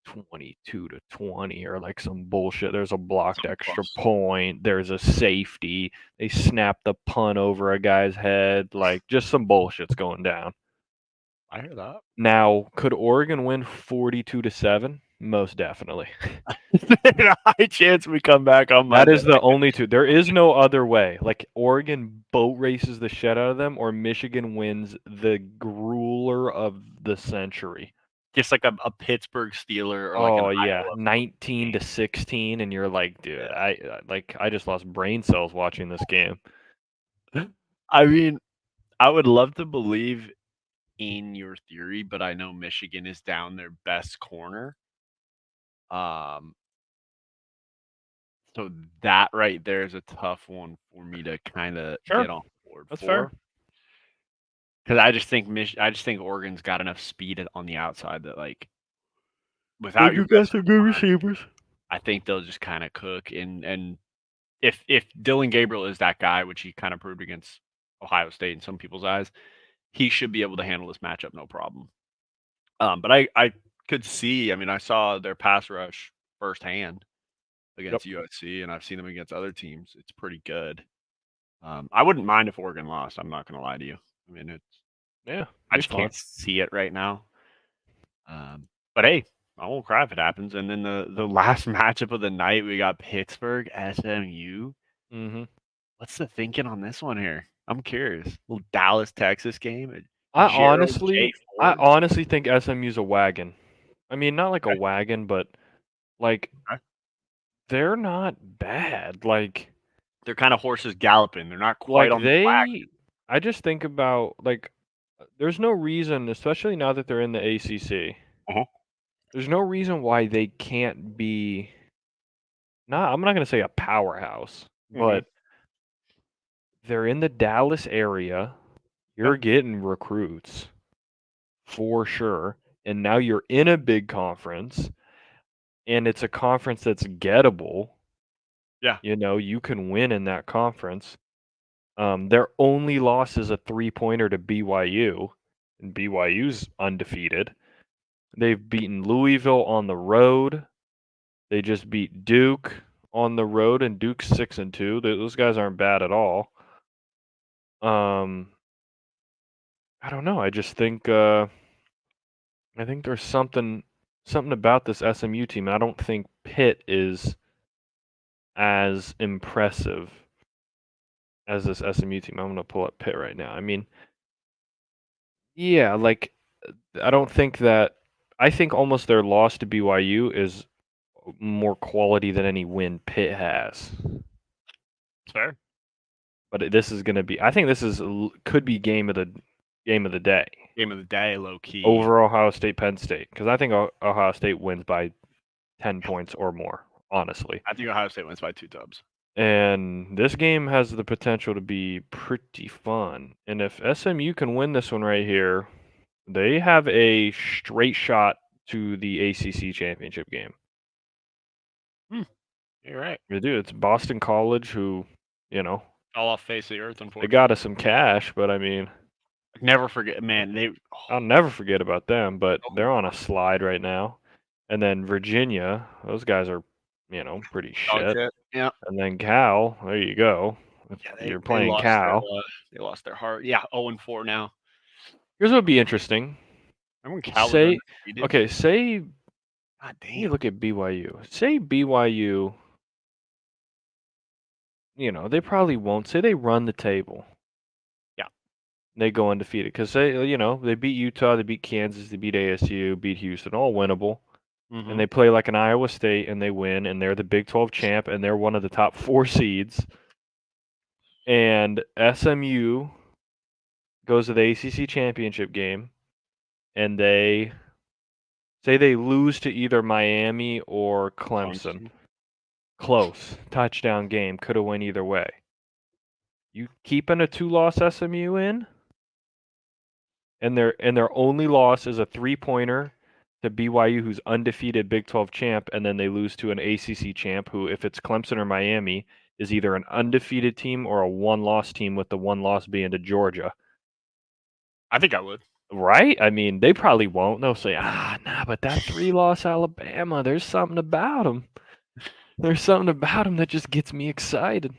22-20 or like some bullshit. There's a blocked So extra close. point. There's a safety. They snap the punt over a guy's head. Like just some bullshit's going down. I hear that. Now, could Oregon win 42-7? Most definitely. There's a high chance we come back on That Monday. is the only two. There is no other way. Like Oregon boat races the shit out of them, or Michigan wins the grueler of the century. Just like a Pittsburgh Steeler or like an Oh yeah, Iowa. 19-16, and you're like, dude, Yeah. I just lost brain cells watching this game. I mean, I would love to believe in your theory, but I know Michigan is down their best corner. Um, so that right there is a tough one for me to kind of Sure, get on board that's fair. for. Because I just think Oregon's got enough speed on the outside that like They without your do got best some good receivers. I think they'll just kind of cook and if Dylan Gabriel is that guy, which he kind of proved against Ohio State in some people's eyes, he should be able to handle this matchup no problem. But I could see, I mean, I saw their pass rush firsthand Yep. against USC, and I've seen them against other teams. It's pretty good. I wouldn't mind if Oregon lost. I'm not going to lie to you. I mean, Yeah, I be just fun. can't see it right now. But hey, I won't cry if it happens. And then the last matchup of the night, we got Pittsburgh SMU. Mhm. What's the thinking on this one here? I'm curious. Little Dallas, Texas game. I Gerald J. honestly, I Ford. honestly think SMU's a wagon. I mean, not like a Okay. wagon, but like Okay. they're not bad. They're kind of horses galloping. They're not quite on the wagon. I just think about there's no reason, especially now that they're in the ACC. Uh-huh. There's no reason why they can't be I'm not going to say a powerhouse, Mm-hmm. but they're in the Dallas area. Yeah. You're getting recruits for sure. And now you're in a big conference and it's a conference that's gettable. Yeah. You know, you can win in that conference. Their only loss is a 3-pointer to BYU, and BYU's undefeated. They've beaten Louisville on the road. They just beat Duke on the road, and Duke's 6-2. Those guys aren't bad at all. I don't know. I think there's something about this SMU team. I don't think Pitt is as impressive as this SMU team. I'm gonna pull up Pitt right now. I mean, yeah, like I don't think that. I think almost their loss to BYU is more quality than any win Pitt has. It's fair. But this is going to be. I think this is could be game of the day Game of the day, low key. over Ohio State Penn State, because I think Ohio State wins by 10 points or more. Honestly. I think Ohio State wins by 2 dubs. And this game has the potential to be pretty fun. And if SMU can win this one right here, they have a straight shot to the ACC championship game. You're right. They do. It's Boston College, who, All off face of the earth, they unfortunately. got us some cash, but I mean, Never forget, man. I'll never forget about them. But they're on a slide right now. And then Virginia, those guys are, pretty Dog shit. shit. Yeah. And then Cal, there you go. If Yeah, you're playing lost Cal. they lost their heart. Yeah, 0-4 now. Here's what would be interesting. Remember when Cal was Say, undefeated? okay, say God you damn. look at BYU. Say BYU, they probably won't. Say they run the table. Yeah. They go undefeated because they beat Utah, they beat Kansas, they beat ASU, beat Houston, all winnable. And Mm-hmm. they play like an Iowa State and they win, and they're the Big 12 champ, and they're one of the top 4 seeds. And SMU goes to the ACC championship game, and they say they lose to either Miami or Clemson. Close. Touchdown game. Could have went either way. You keeping a 2-loss SMU in? And their only loss is a 3-pointer to BYU, who's undefeated Big 12 champ, and then they lose to an ACC champ who, if it's Clemson or Miami, is either an undefeated team or a 1-loss team, with the 1 loss being to Georgia. I think I would. Right? I mean, they probably won't. They'll say, nah, but that 3-loss Alabama, there's something about them. There's something about them that just gets me excited.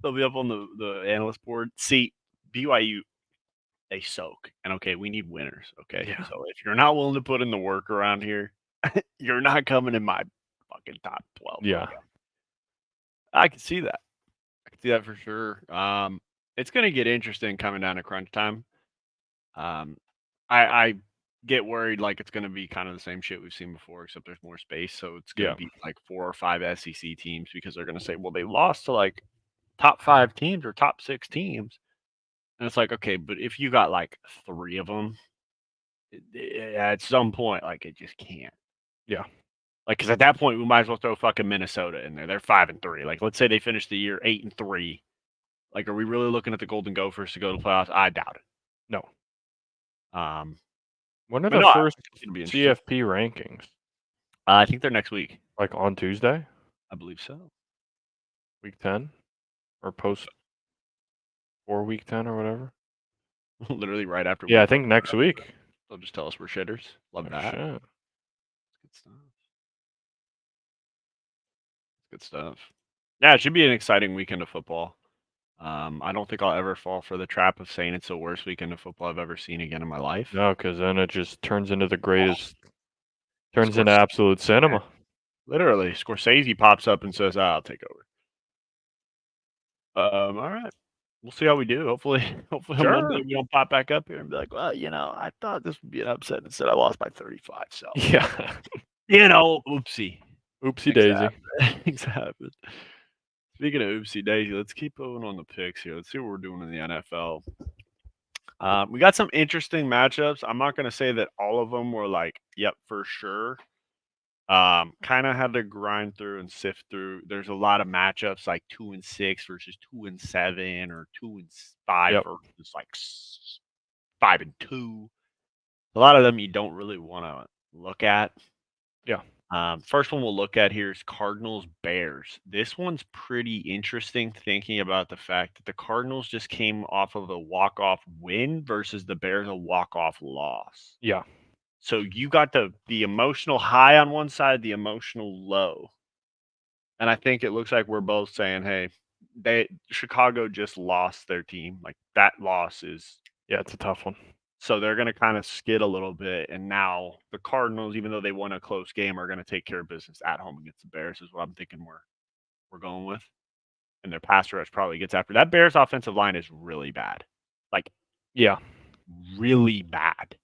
They'll be up on the analyst board. See, BYU, they soak. And okay, we need winners. Okay. Yeah. So if you're not willing to put in the work around here, you're not coming in my fucking top 12. Yeah. Okay? I can see that. I can see that for sure. It's gonna get interesting coming down to crunch time. Um, I get worried like it's gonna be kind of the same shit we've seen before, except there's more space. So it's gonna Yeah. be like 4 or 5 SEC teams because they're gonna say, well, they lost to like top 5 teams or top 6 teams. And it's like, okay, but if you got like 3 of them, at some point, like it just can't. Yeah. Like, because at that point, we might as well throw fucking Minnesota in there. They're 5-3. Like, let's say they finish the year 8-3. Like, are we really looking at the Golden Gophers to go to the playoffs? I doubt it. No. Um, When are but the no, first it'll be interesting. CFP rankings? I think they're next week. Like on Tuesday? I believe so. Week 10? Or post or week 10 or whatever? Literally right after. Yeah, I think next week. They'll just tell us we're shitters. Love Oh, that. shit. Good stuff. Good stuff. Yeah, it should be an exciting weekend of football. I don't think I'll ever fall for the trap of saying it's the worst weekend of football I've ever seen again in my life. No, because then it just turns into the greatest, Oh, turns into absolute cinema. Literally, Scorsese pops up and says, "I'll take over." All right. We'll see how we do. Hopefully on Monday we don't pop back up here and be like, well, I thought this would be an upset. Instead, I lost by 35. So, Yeah. oopsie. Oopsie daisy. Things happen. Speaking of oopsie daisy, let's keep going on the picks here. Let's see what we're doing in the NFL. We got some interesting matchups. I'm not going to say that all of them were like, yep, for sure. Kind of had to grind through and sift through. There's a lot of matchups like 2-6 versus 2-7 or 2-5 Yep. versus like 5-2. A lot of them you don't really want to look at. Yeah. First one we'll look at here is Cardinals Bears. This one's pretty interesting, thinking about the fact that the Cardinals just came off of a walk-off win versus the Bears a walk-off loss. Yeah. So you got the emotional high on one side, the emotional low. And I think it looks like we're both saying, hey, Chicago just lost their team. Like that loss is Yeah, it's a tough one. so they're going to kind of skid a little bit. And now the Cardinals, even though they won a close game, are going to take care of business at home against the Bears, is what I'm thinking we're going with. And their pass rush probably gets after that. Bears offensive line is really bad. Like, yeah, really bad.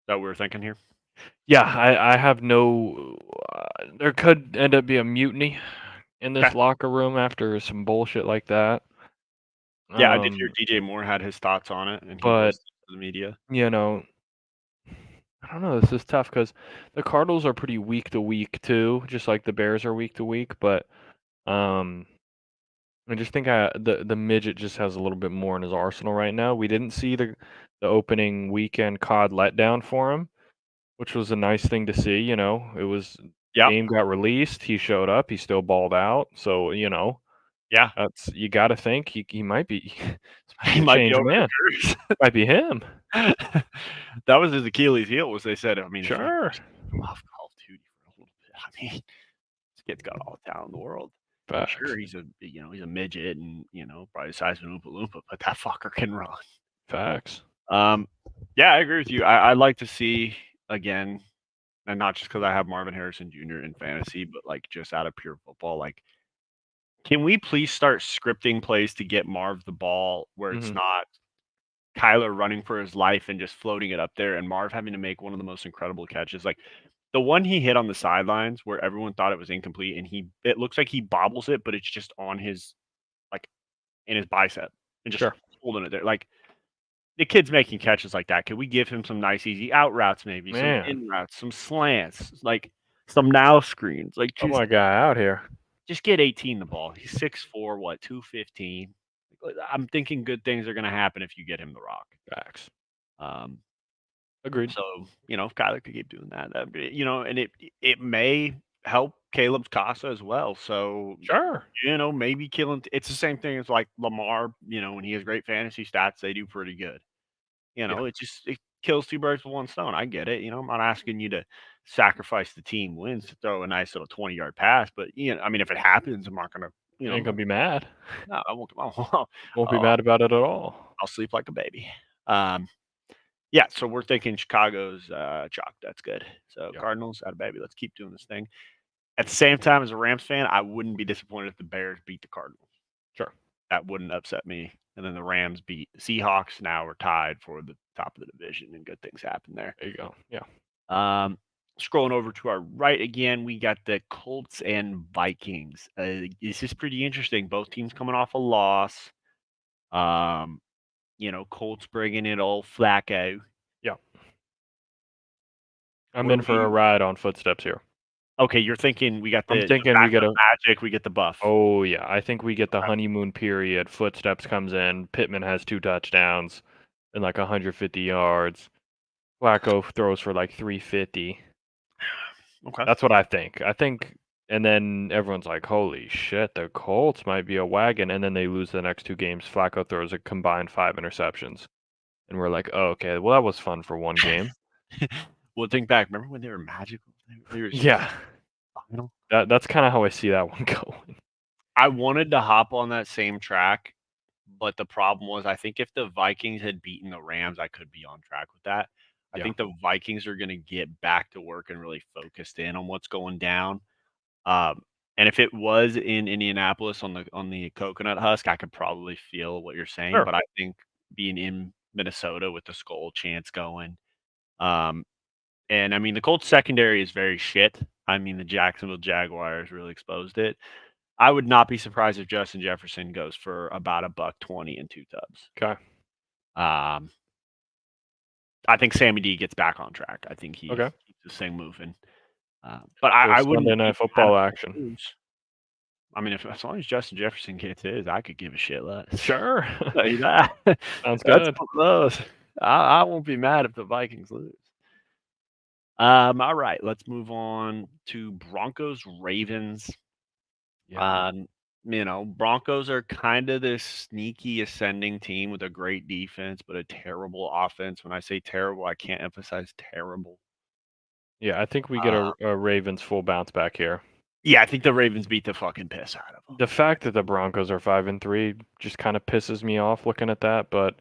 that we're thinking here? Yeah, I have no. There could end up being a mutiny in Okay. this locker room after some bullshit like that. Yeah, I did hear Um, DJ Moore had his thoughts on it, and he but voiced it to the media. you know, I don't know. This is tough because the Cardinals are pretty week to week too, just like the Bears are week to week. But um, I just think the midget just has a little bit more in his arsenal right now. We didn't see the opening weekend COD letdown for him, which was a nice thing to see. It was Yep. game got released. He showed up. He still balled out. So Yeah. that's you got to think he might be this might He be a might be changed over the man. curse. Might be him. That was his Achilles heel, was they said, I mean, if you Sure. just come off Call of Duty for a little bit, I mean, this kid's got all the talent in the world. Facts. Sure, he's a midget and, probably the size of an Oompa Loompa, but that fucker can run. Facts. Um, yeah, I agree with you. I'd like to see, again, and not just because I have Marvin Harrison Jr. in fantasy, but, like, just out of pure football, like, can we please start scripting plays to get Marv the ball where it's Mhm. not Kyler running for his life and just floating it up there and Marv having to make one of the most incredible catches? Like, the one he hit on the sidelines where everyone thought it was incomplete and it looks like he bobbles it, but it's just on his, like, in his bicep and just Sure. holding it there. Like, the kid's making catches like that. Could we give him some nice easy out routes, maybe some Man, in routes, some slants, like some now screens? Like, oh my guy out here. just get 18 the ball. He's 6'4", what, 215. I'm thinking good things are going to happen if you get him the rock. Facts. Um, Agreed. so if Kyler could keep doing that, and it may help Caleb's Casa as well. So Sure. maybe killing. It's the same thing as like Lamar. When he has great fantasy stats, they do pretty good. Yeah. It kills two birds with one stone. I get it. I'm not asking you to sacrifice the team wins to throw a nice little 20-yard pass, but I mean, if it happens, I'm not gonna, Ain't gonna be mad. no, I won't. I'll, Won't be I'll, mad about it at all. I'll sleep like a baby. Um, yeah. So we're thinking Chicago's chalk. That's good. So Yeah. Cardinals out of baby. Let's keep doing this thing. At the same time, as a Rams fan, I wouldn't be disappointed if the Bears beat the Cardinals. Sure. That wouldn't upset me. And then the Rams beat the Seahawks. Now we're tied for the top of the division, and good things happen there. There you go. Yeah. Um, Scrolling over to our right again, we got the Colts and Vikings. This is pretty interesting. Both teams coming off a loss. Um, Colts bringing in old Flacco. Yeah. I'm What in do for a we? ride on footsteps here. Okay, you're thinking we got I'm the thinking we get backup a magic, we get the buff. oh yeah, I think we get the Okay. honeymoon period. Footsteps comes in. Pittman has 2 touchdowns and like 150 yards. Flacco throws for like 350. Okay. That's what I think. And then everyone's like, "Holy shit, the Colts might be a wagon." And then they lose the next 2 games. Flacco throws a combined 5 interceptions. And we're like, "Oh, okay. Well, that was fun for one game." Well, think back. Remember when they were magical? They were so Yeah. final. That's kind of how I see that one going. I wanted to hop on that same track, but the problem was I think if the Vikings had beaten the Rams, I could be on track with that. I Yeah. think the Vikings are going to get back to work and really focused in on what's going down. Um, and if it was in Indianapolis on the coconut husk, I could probably feel what you're saying. Sure. But I think being in Minnesota with the skull chance going, um, and I mean the Colts secondary is very shit. I mean the Jacksonville Jaguars really exposed it. I would not be surprised if Justin Jefferson goes for about a buck 20 and 2 tubs. Okay. Um, I think Sammy D gets back on track. I think he Okay. keeps this thing moving. But I, Little I wouldn't Sunday be night mad if football they action. lose. I mean, if as long as Justin Jefferson gets his, I could give a shit less. Sure. Tell you that. Sounds That's good. one of those. I won't be mad if the Vikings lose. All right, let's move on to Broncos Ravens. Yeah. Um, Broncos are kind of this sneaky ascending team with a great defense, but a terrible offense. When I say terrible, I can't emphasize terrible. Yeah, I think we get Uh, a Ravens full bounce back here. yeah, I think the Ravens beat the fucking piss out of them. The fact that the Broncos are 5-3 just kind of pisses me off looking at that, but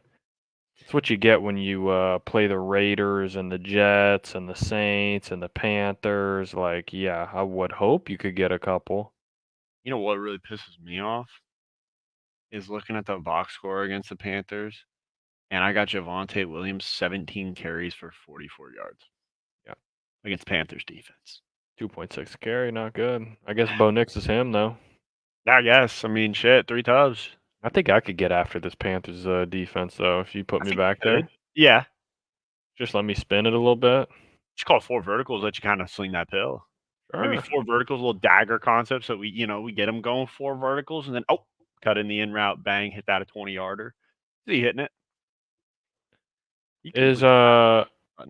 it's what you get when you play the Raiders and the Jets and the Saints and the Panthers. Like, yeah, I would hope you could get a couple. You know what really pisses me off is looking at the box score against the Panthers. And I got Javonte Williams 17 carries for 44 yards Yeah. against Panthers defense. 2.6 carry, not good. I guess Bo Nix is him though. I guess. I mean, shit, 3 tubs. I think I could get after this Panthers defense though if you put I me think back you there. could. Yeah. Just let me spin it a little bit. Just call 4 verticals, let you kind of sling that pill. Maybe Sure. 4 verticals, a little dagger concept. So we get them going 4 verticals and then, cut in the in route, bang, hit that a 20-yarder. Is he hitting it? You can Is bring it back.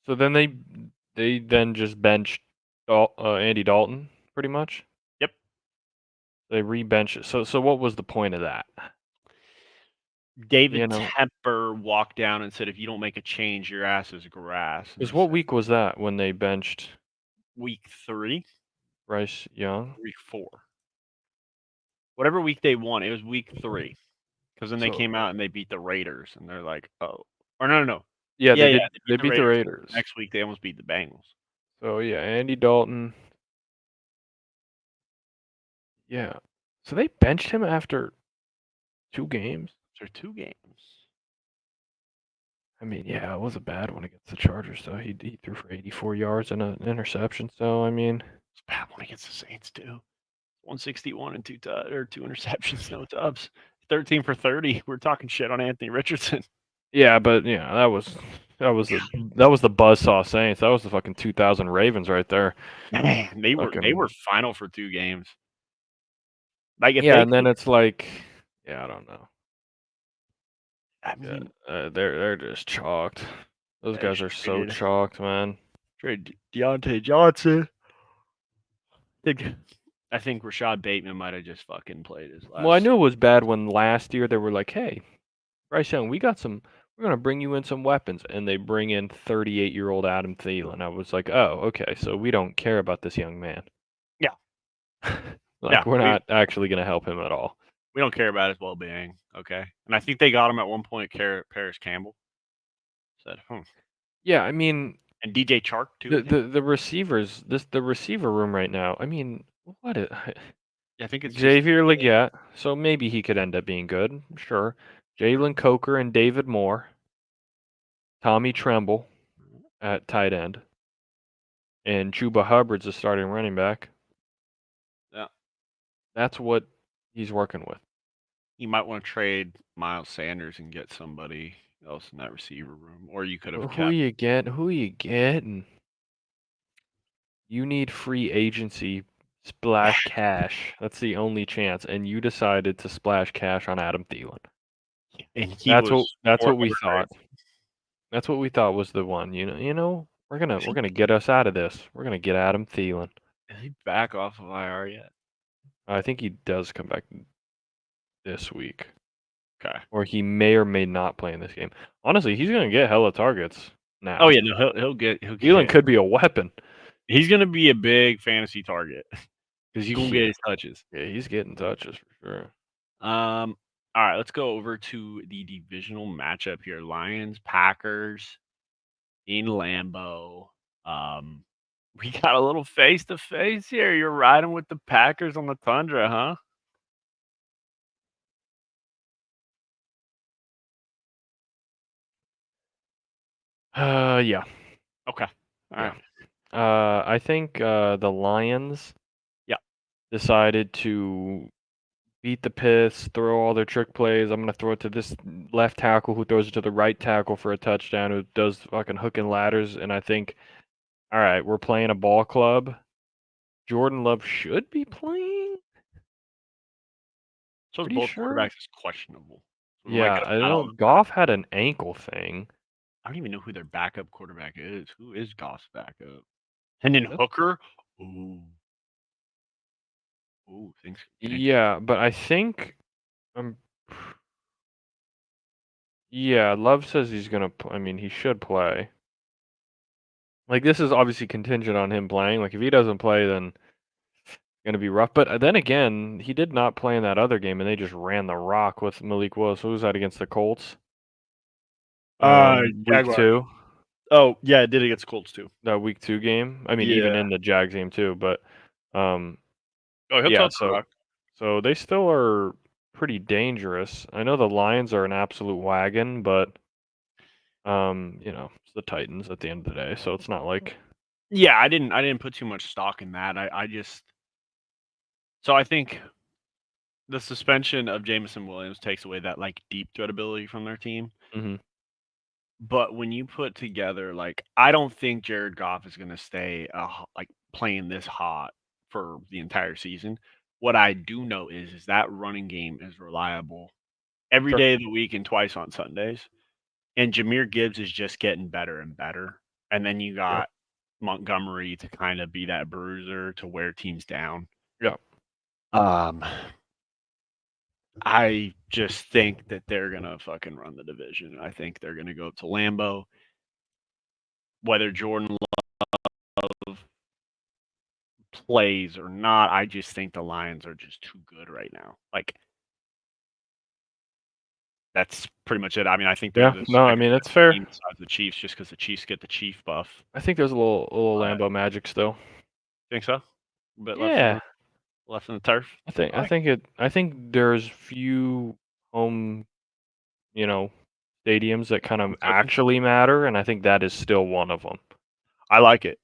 so then they then just benched Andy Dalton pretty much. Yep. They rebench it. So what was the point of that? David You know, Tepper walked down and said, if you don't make a change, your ass is grass. And because they what said, week was that when they benched week 3, Bryce Young? week 4. Whatever week they won, it was week 3. Because then they So came out and they beat the Raiders, and they're like, oh. Or no. yeah, Yeah, they yeah, did. they beat They the beat the Raiders. Raiders. Next week, they almost beat the Bengals. So yeah, Andy Dalton. Yeah. So they benched him after 2 games. So 2 games. I mean, yeah, it was a bad one against the Chargers, though. He threw for 84 yards and an interception. So I mean, It's a bad one against the Saints, too. 161 and 2 interceptions, no tubs. 13 for 30. We're talking shit on Anthony Richardson. yeah, but yeah, that was the buzzsaw Saints. That was the fucking 2000 Ravens right there. Man, they were Fucking final for 2 games. Like if yeah, they and then could, it's like, yeah, I don't know. I Yeah, mean, they're just chalked. Those they guys should are have so chalked, man. traded Deontay Johnson. I think Rashad Bateman might have just fucking played his Well, I last. knew it was bad when last year they were like, "Hey, Bryce Young, we're gonna bring you in some weapons," and they bring in 38-year-old Adam Thielen. I was like, "Oh, okay, so we don't care about this young man. Yeah, Like, yeah, we're we not actually gonna help him at all." we don't care about his well being. Okay, and I think they got him at one point. Paris Campbell said, Yeah, I mean, and DJ Chark too. the I think. the the receivers, the receiver room right now. I mean, what is Yeah, I think it's just Xavier Legette? So maybe he could end up being good. Sure, Jalen Coker and David Moore, Tommy Tremble at tight end, and Chuba Hubbard's the starting running back. yeah. That's what he's working with. You might want to trade Miles Sanders and get somebody else in that receiver room, or you could have Who kept. you get? Who you getting? You need free agency, splash cash. That's the only chance, and you decided to splash cash on Adam Thielen. And he That's what was that's more what we thought. That's what we thought was the one. We're gonna get us out of this. We're gonna get Adam Thielen. Is he back off of IR yet? I think he does come back this week, Okay. or he may or may not play in this game. Honestly, he's gonna get hella targets Oh now. yeah, no, he'll Thielen get. could be a weapon. He's gonna be a big fantasy target because he's gonna Yeah, get his touches. yeah, he's getting touches for sure. All right, let's go over to the divisional matchup here: Lions, Packers in Lambeau. Um, we got a little face to face here. You're riding with the Packers on the Tundra, huh? Yeah, Okay. All yeah. right. I think the Lions Yeah. decided to beat the piss, throw all their trick plays. I'm gonna throw it to this left tackle who throws it to the right tackle for a touchdown, who does fucking hook and ladders. And I think, all right, we're playing a ball club. Jordan Love should be playing. So Pretty both sure. quarterbacks is questionable. So we might Yeah, get a I battle know of the Goff had an ankle thing. I don't even know who their backup quarterback is. Who is Goff's backup? And then That's, Hooker. Ooh. Ooh, things could get interesting. yeah, but I think um, yeah, Love says he's gonna. I mean, he should play. Like, this is obviously contingent on him playing. Like, if he doesn't play, then it's gonna be rough. But then again, he did not play in that other game, and they just ran the rock with Malik Willis. Who was that against the Colts? Week Jaguars. 2. Oh, yeah, it did against Colts too. That week 2 game. I mean, even Yeah. in the Jags game too. But Oh, he'll yeah. touch the So rock. so they still are. pretty dangerous. I know the Lions are an absolute wagon, but it's the Titans at the end of the day, so it's not like Yeah, I didn't put too much stock in that. I just so I think the suspension of Jameson Williams takes away that like deep threat ability from their team. Mhm. But when you put together like I don't think Jared Goff is going to stay like playing this hot for the entire season. What I do know is that running game is reliable every Sure. day of the week and twice on Sundays. And Jahmyr Gibbs is just getting better and better. And then you Yep. got Montgomery to kind of be that bruiser to wear teams down. Yeah. Um, I just think that they're gonna fucking run the division. I think they're gonna go to Lambeau. Whether Jordan Love plays or not, I just think the Lions are just too good right now. Like that's pretty much it. I mean, I think they're Yeah. the No, I second mean, that's best fair. team besides the Chiefs, just because the Chiefs get the Chief buff. I think there's a little But Lambeau magic still. think so? A bit Yeah. left in the turf. I think I I like think it I think there's few home, you know, stadiums that kind of home cooking. actually matter, and I think that is still one of them. I like it.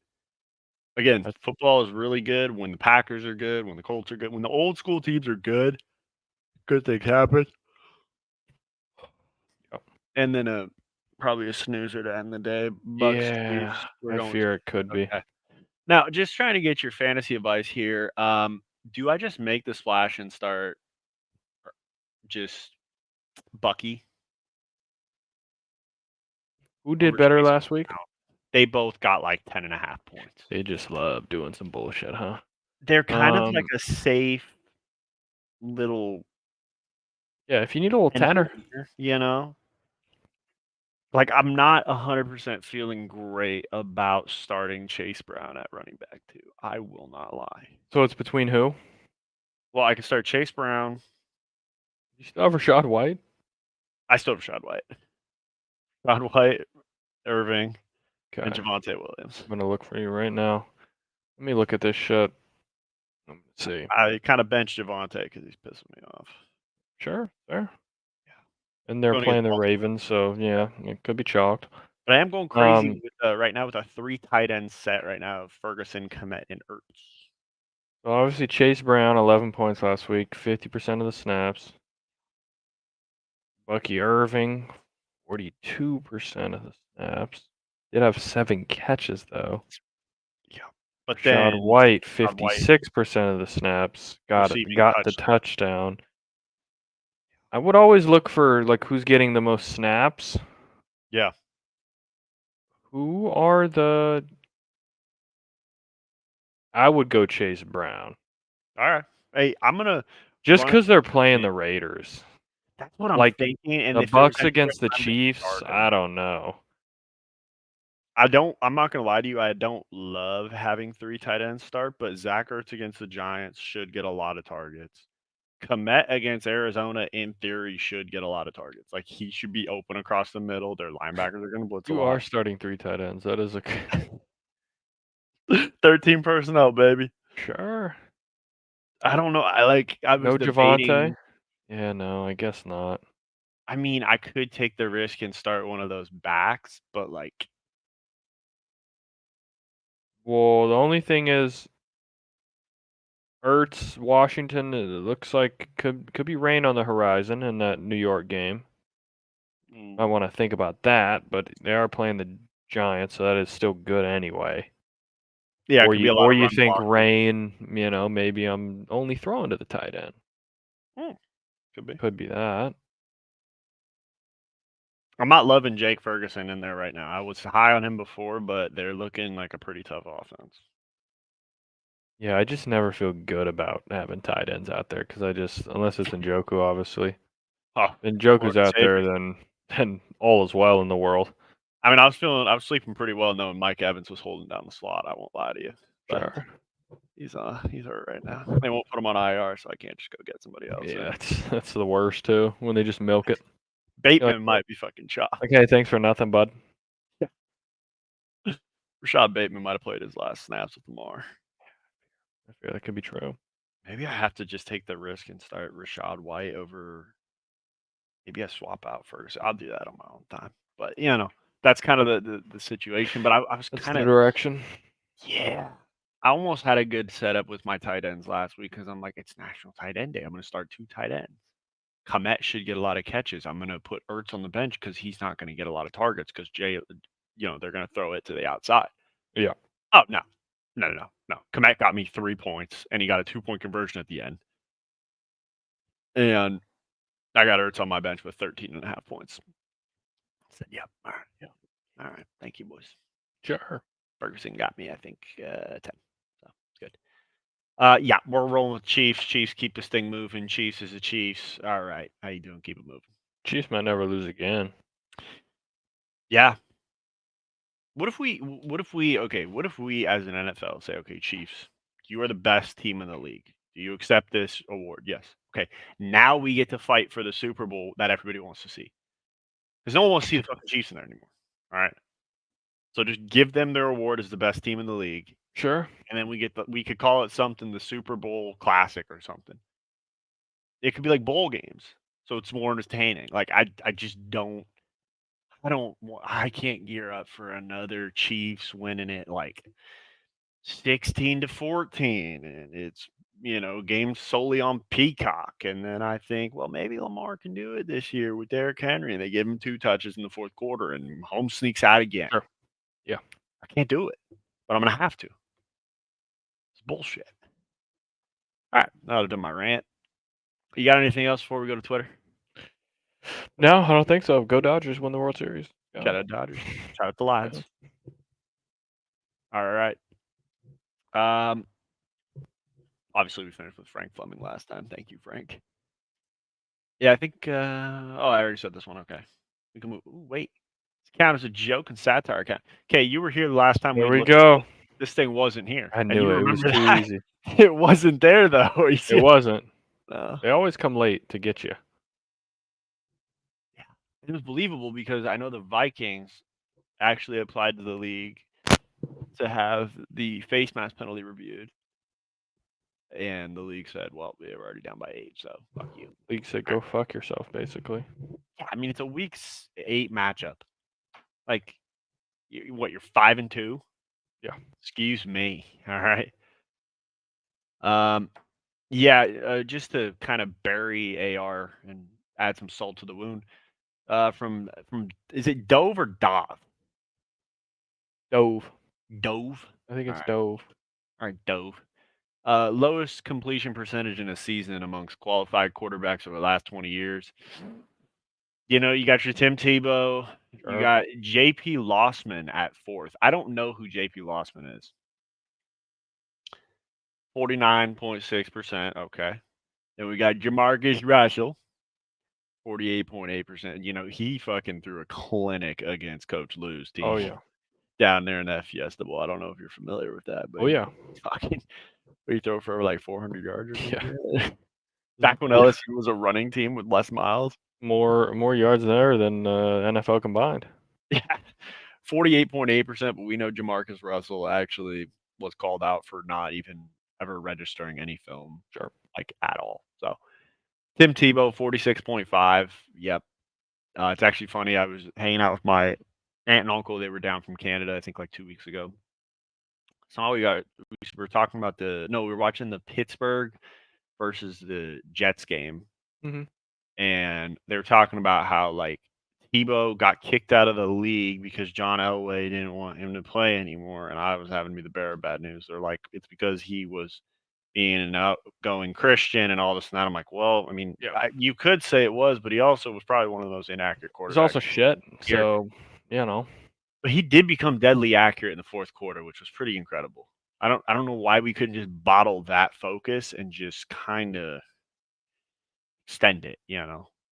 Again, That's football is really good when the Packers are good, when the Colts are good, when the old school teams are good. Good things happen. Yep. And then probably a snoozer to end the day. Bucks Yeah, Chiefs. We're I going fear it could Chiefs. be. Okay. Now, just trying to get your fantasy advice here. Do I just make the splash and start just Bucky Who did over better Chase last week? Brown? They both got like 10.5 points. They just love doing some bullshit, huh? They're kind of like Um, a safe little yeah, if you need a little end of tenor, the year, you know? Like I'm not 100% feeling great about starting Chase Brown at running back too. I will not lie. so it's between who? Well, I can start Chase Brown. You still have Rashad White? I still have Rashad White. Rashad White, Irving, Okay, and I'm Javante Williams. gonna look for you right now. Let me look at this shit. Let me see. I kind of benched Javante because he's pissing me off. Sure, fair. Yeah. And they're Going against playing the Baltimore. Ravens, so yeah, it could be chalked. But I am going crazy Um, with right now with a 3 tight end set right now of Ferguson, Komet, and Ertz. so obviously Chase Brown, 11 points last week, 50% of the snaps. Bucky Irving, 42% of the snaps. Did have 7 catches though. Yeah. But then Rashad White, Rashad White 56% of the snaps. receiving Got the touchdown. touchdown. I would always look for like who's getting the most snaps. Yeah. Who are the I would go Chase Brown. All right. Hey, I'm gonna Just run it. because they're playing the Raiders. That's what I'm Like thinking. And the if it was Bucks any other against the time, they Chiefs, start him. I don't know. I'm not gonna lie to you. I don't love having 3 tight ends start, but Zach Ertz against the Giants should get a lot of targets. Komet against Arizona, in theory, should get a lot of targets. Like he should be open across the middle. Their linebackers are gonna blitz a You are lot. starting 3 tight ends. That is a 13 personnel, baby. sure. I don't know. I was No Javante? debating. Yeah, no, I guess not. I mean, I could take the risk and start one of those backs, but like, Well, the only thing is Ertz, Washington, it looks like could be rain on the horizon in that New York game. I mm, want to think about that, but they are playing the Giants, so that is still good anyway. yeah, it could be a lot Or of you run think blocking. rain, maybe I'm only throwing to the tight end. Mm, could be. Could be that. I'm not loving Jake Ferguson in there right now. I was high on him before, but they're looking like a pretty tough offense. Yeah, I just never feel good about having tight ends out there because unless it's Njoku, obviously. Oh, If Lord Njoku's and out there, Savior. then all is well in the world. I mean, I was sleeping pretty well knowing Mike Evans was holding down the slot. I won't lie to you, but Sure. he's hurt right now. They won't put him on IR, so I can't just go get somebody else Yeah, in. that's the worst too when they just milk it. You're Bateman might be fucking chopped. like, hey, thanks for nothing, bud. Rashad Bateman might have played his last snaps with Lamar. I feel that could be true. Maybe I have to just take the risk and start Rashad White over. Maybe I swap out Ferguson. I'll do that on my own time. But that's kind of the situation. But I was That's kind the of direction. yeah. I almost had a good setup with my tight ends last week because I'm like, it's National Tight End Day. I'm going to start 2 tight ends. Komet should get a lot of catches. I'm going to put Ertz on the bench because he's not going to get a lot of targets because they're going to throw it to the outside. Yeah. Oh no, no. Komet got me 3 points and he got a 2-point conversion at the end, and I got Ertz on my bench with 13.5 points. I said, yep, all right, thank you, boys. Sure. Ferguson got me, I think, 10. So it's good. Yeah, we're rolling with Chiefs. Chiefs keep this thing moving. Chiefs is the Chiefs. All right, how you doing? Keep it moving. Chiefs might never lose again. Yeah. What if we? Okay. What if we, as an NFL, say, okay, Chiefs, you are the best team in the league. Do you accept this award? Yes. Okay. Now we get to fight for the Super Bowl that everybody wants to see because no one wants to see the fucking Chiefs in there anymore. All right. So just give them their award as the best team in the league, Sure. and then we could call it something the Super Bowl Classic or something. It could be like bowl games, so it's more entertaining. Like I just don't. I can't gear up for another Chiefs winning it like 16-14, and it's games solely on Peacock. And then I think, well, maybe Lamar can do it this year with Derrick Henry, and they give him 2 touches in the fourth quarter, and Holmes sneaks out again. Sure. Yeah. I can't do it, but I'm gonna have to. It's bullshit. All right, now I've done my rant. You got anything else before we go to Twitter? No, I don't think so. Go Dodgers, win the World Series. Yeah. Shout out Dodgers. Shout out the Yeah. Lions. All right. Um, obviously we finished with Frank Fleming last time. Thank you, Frank. Yeah, I think. I already said this one. Okay, we can move. Ooh, wait, this count as a joke and satire count. Okay, you were here the last time There we we looked at go. this. This thing wasn't here, I and knew you it. It was remember too that. easy. It wasn't there though. You It see it? wasn't. No. They always come late to get you. Yeah, it was believable because I know the Vikings actually applied to the league to have the face mask penalty reviewed, and the league said, "Well, we were already down by 8, so fuck you." League said, All "Go right. fuck yourself," basically. Yeah, I mean it's a week 8 matchup. Like, you're 5-2. Yeah. Excuse me. All right. Um, yeah, just to kind of bury AR and add some salt to the wound. From is it Dove or Dove? Dove. Dove. I think All it's right. Dove. All right, Dove. Lowest completion percentage in a season amongst qualified quarterbacks over the last 20 years. You got your Tim Tebow. You Sure. got JP Lossman at 4th. I don't know who JP Lossman is. 49.6%. Okay. Then we got Jamarcus Russell, 48.8%. He fucking threw a clinic against Coach Lou's Oh team yeah. down there in that Fiesta Bowl. I don't know if you're familiar with that, but Oh yeah. fucking he threw for like 400 yards or some Yeah. shit. Back when Yeah. LSU was a running team with less miles. More yards there than NFL combined. Yeah. 48.8%, but we know Jamarcus Russell actually was called out for not even ever registering any film, Sure. like at all. So Tim Tebow, 46.5. Yep. It's actually funny. I was hanging out with my aunt and uncle. They were down from Canada, I think, like 2 weeks ago. So we were talking about we were watching the Pittsburgh versus the Jets game, Mm-hmm. and they were talking about how like Tebow got kicked out of the league because John Elway didn't want him to play anymore, and I was having to be the bearer of bad news. They're like, it's because he was being an outgoing Christian and all this and that. I'm like, well, I mean, Yeah. you could say it was, but he also was probably one of the most inaccurate He's quarterbacks also shit. here. So you know. But he did become deadly accurate in the fourth quarter, which was pretty incredible. I don't know why we couldn't just bottle that focus and just kind of extend it,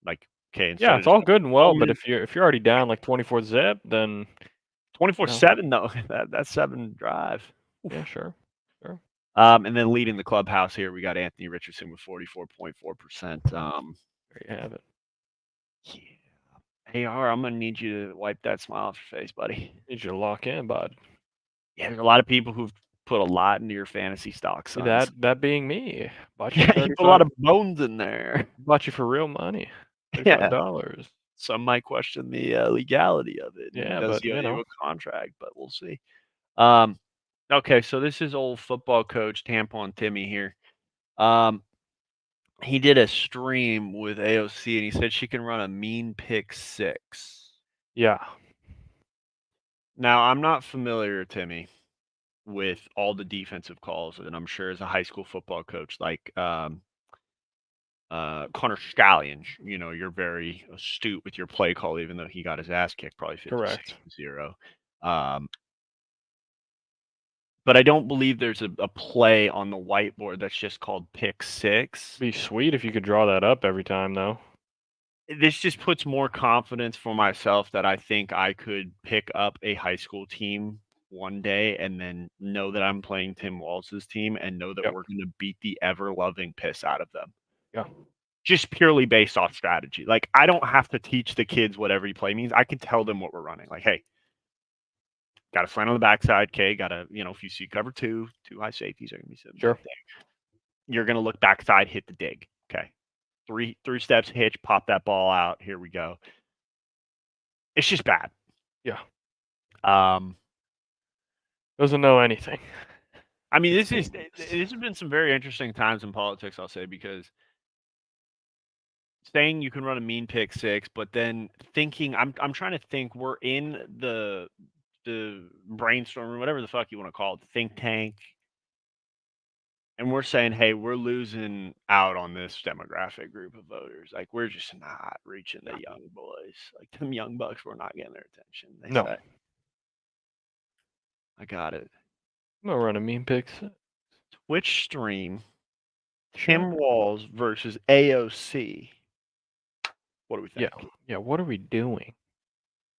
like okay, Yeah, instead of it's just all good and well, but going if you're already down like 24-zip, then 24/7 though, that's 7 drive. yeah, sure. Sure. And then leading the clubhouse here, we got Anthony Richardson with 44.4%. There you have it. Yeah. AR, I'm gonna need you to wipe that smile off your face, buddy. Need you to lock in, bud. Yeah, there's a lot of people who've put a lot into your fantasy stock, sons. That being me, bought you Yeah, you put a lot 35 of bones in there. bought you for real money, Yeah. $35. Some might question the legality of it, and Yeah, does but, he owe you you know. a contract? But we'll see. Um, okay, so this is old football coach Tampon Timmy here. Um, he did a stream with AOC, and he said she can run a mean pick six. Yeah. Now, I'm not familiar, Timmy, with all the defensive calls, and I'm sure as a high school football coach, like Connor Scallion, you're very astute with your play call, even though he got his ass kicked probably Correct. 56-0. Um, but I don't believe there's a play on the whiteboard that's just called pick six. Be sweet if you could draw that up every time, though. This just puts more confidence for myself that I think I could pick up a high school team one day and then know that I'm playing Tim Walz's team and know that Yep. we're going to beat the ever loving piss out of them. Yeah. Just purely based off strategy. Like, I don't have to teach the kids what every play means. I can tell them what we're running. Like, hey, got a slant on the backside. Okay, got a, if you see cover two high safeties are going to be sitting Sure. back there. You're going to look backside, hit the dig. Okay. Three steps, hitch, pop that ball out. Here we go. It's just bad. Yeah. Um, Doesn't know anything. I mean, this has been some very interesting times in politics, I'll say, because saying you can run a mean pick six, but then thinking I'm trying to think we're in the brainstorm or whatever the fuck you want to call it, think tank, and we're saying, hey, we're losing out on this demographic group of voters. Like, we're just not reaching the young boys. Like, them young bucks, we're not getting their attention. They No. say, I got it. I'm gonna run a mean picks. Twitch stream, Sure. Tim Walls versus AOC. What do we Yeah. think? Yeah. What are we doing?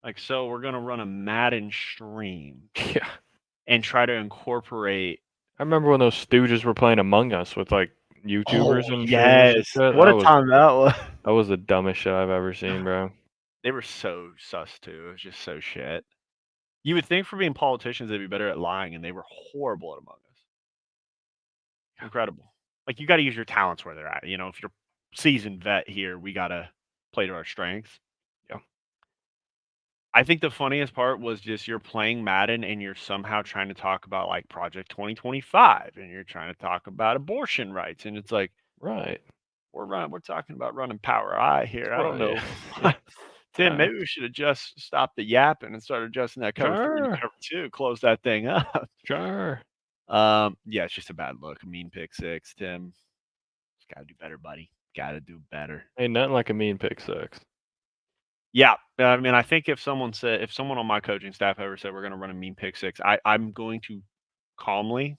Like, so we're gonna run a Madden stream Yeah. and try to incorporate. I remember when those stooges were playing Among Us with like Oh YouTubers and streamers and yes, shit. what a time that was. That was the dumbest shit I've ever seen, bro. They were so sus too. It was just so shit. You would think for being politicians they'd be better at lying, and they were horrible at Among Us. Incredible. Like, you got to use your talents where they're at. If you're seasoned vet here, we gotta play to our strengths. Yeah. I think the funniest part was just you're playing Madden and you're somehow trying to talk about like Project 2025 and you're trying to talk about abortion rights, and it's like Right. we're talking about running Power I here. I don't Right. know. Yeah. Tim, Yeah. maybe we should have just stopped the yapping and started adjusting that cover 3 to Sure. cover 2, close that thing up. Sure. Yeah, it's just a bad look. Mean pick six, Tim. Just gotta do better, buddy. Gotta do better. Ain't nothing like a mean pick six. Yeah, I mean, I think if someone on my coaching staff ever said we're gonna run a mean pick six, I'm going to calmly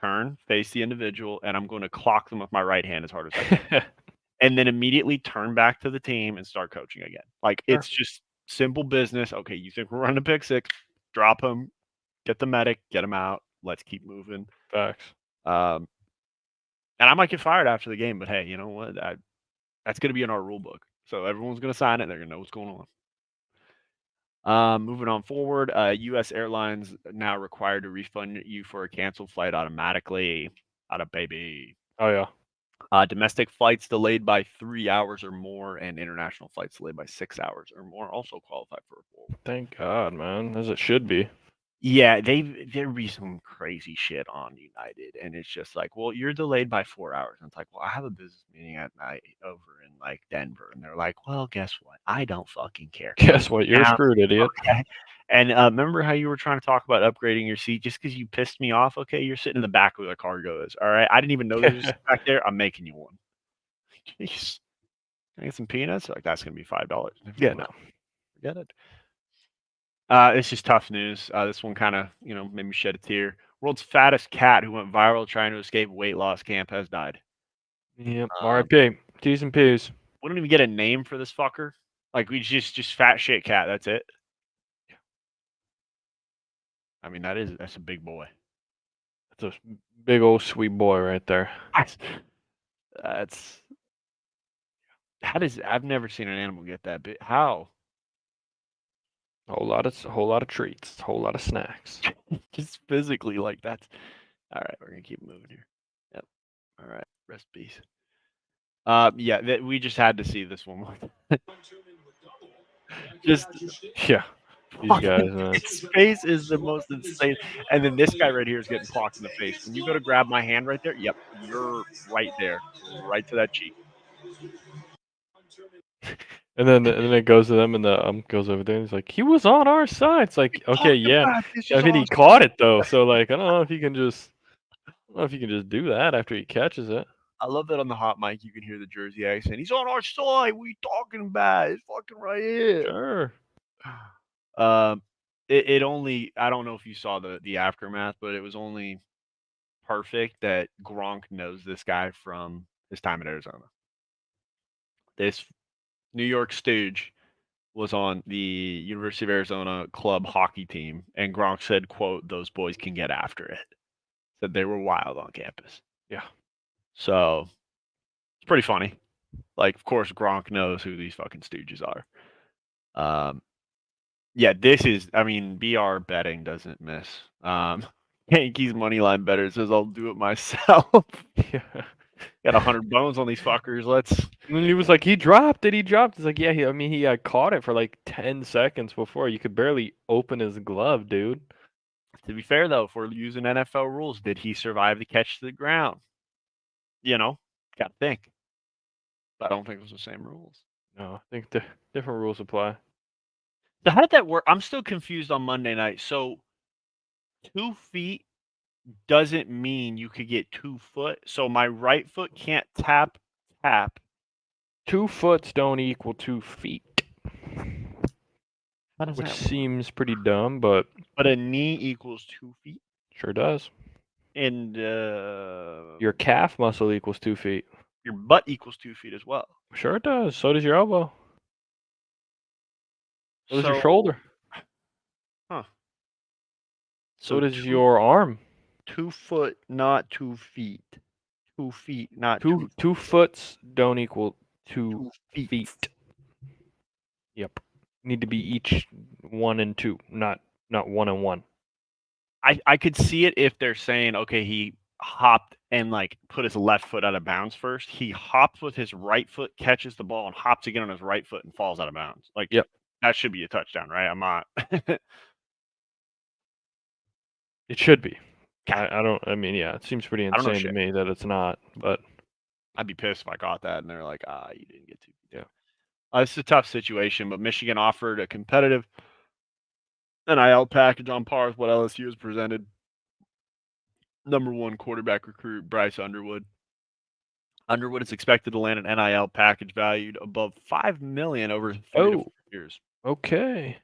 turn, face the individual, and I'm going to clock them with my right hand as hard as I can. And then immediately turn back to the team and start coaching again. Like, Sure. it's just simple business. Okay, you think we're running a pick six, drop him, get the medic, get him out. Let's keep moving. Facts. And I might get fired after the game, but hey, you know what? That's going to be in our rule book. So everyone's going to sign it. They're going to know what's going on. Moving on forward, U.S. Airlines now required to refund you for a canceled flight automatically. Out of baby. Oh yeah. Domestic flights delayed by 3 hours or more, and international flights delayed by 6 hours or more also qualify for a forward. Thank God, man. As it should be. Yeah, there be some crazy shit on United, and it's just like, well, you're delayed by 4 hours. And it's like, well, I have a business meeting at night over in like Denver, and they're like, well, guess what? I don't fucking care. Guess what? You're Now, screwed, idiot. okay. And remember how you were trying to talk about upgrading your seat just because you pissed me off? Okay, you're sitting in the back where the cargo is. All right, I didn't even know there was a seat back there. I'm making you one. Jeez, can I get some peanuts? Like, that's gonna be $5. Yeah, no. Forget it. It's just tough news. This one kind of, made me shed a tear. World's fattest cat who went viral trying to escape weight loss camp has died. Yep. Um, R.I.P. T's and P's. We don't even get a name for this fucker. Like, we just fat shit cat. That's it. I mean, that's a big boy. That's a big old sweet boy right there. That's I've never seen an animal get that big. How? A whole lot of treats. A whole lot of snacks. Just physically, like, that's All right, we're gonna keep moving here. Yep. All right. Rest in peace. Yeah, we just had to see this one more. Just Yeah, these guys, man. his face is the most insane. And then this guy right here is getting clocked in the face. When you go to grab my hand right there, yep, you're right there, right to that cheek. And then it goes to them, and the goes over there, and he's like, "He was on our side." It's like, okay, Talking yeah. about this I is mean, he awesome. caught it though, so like, I don't know if you can just, I don't know if you can just do that after he catches it. I love that on the hot mic you can hear the Jersey accent. He's on our side. What you talking about? It's fucking right here. Sure. Um, it only I don't know if you saw the aftermath, but it was only perfect that Gronk knows this guy from his time in Arizona. This New York stooge was on the University of Arizona club hockey team, and Gronk said, "quote Those boys can get after it." Said they were wild on campus. Yeah. So it's pretty funny. Like, of course, Gronk knows who these fucking stooges are. Um, yeah, this is. I mean, BR betting doesn't miss. Yankees money line better says I'll do it myself. Yeah. Got 100 bones on these fuckers. Let's. And then he was like, "He dropped it. He dropped." It's like, yeah. I mean, he caught it for like 10 seconds before. You could barely open his glove, dude. To be fair though, if we're using NFL rules, did he survive the catch to the ground? You know, got to think. But I don't think it was the same rules. No, I think the different rules apply. So how did that work? I'm still confused on Monday night. So 2 feet doesn't mean you could get 2 foot. So my right foot can't tap. 2 foots don't equal 2 feet, How does which that work? seems pretty dumb, but But a knee equals 2 feet, sure does. and Your calf muscle equals 2 feet. your butt equals 2 feet as well. Sure it does. So does your elbow. So does your So, shoulder. huh? So So does your arm. 2 foot, not 2 feet. 2 feet, not Two 2 feet. 2 foots don't equal 2 2 feet. feet. Yep. Need to be each 1 and 2, not 1 and 1. I could see it if they're saying, okay, he hopped and like put his left foot out of bounds first. He hops with his right foot, catches the ball, and hops again on his right foot and falls out of bounds. Like, Yep. that should be a touchdown, right? I'm not. It should be. God, I don't. I mean, yeah, it seems pretty I don't know insane to shit. me that it's not. But I'd be pissed if I got that and they're like, you didn't get to. yeah, It's a tough situation, but Michigan offered a competitive NIL package on par with what LSU has presented. #1 quarterback recruit Bryce Underwood. Underwood is expected to land an NIL package valued above $5 million over 3 to 4 years. Okay.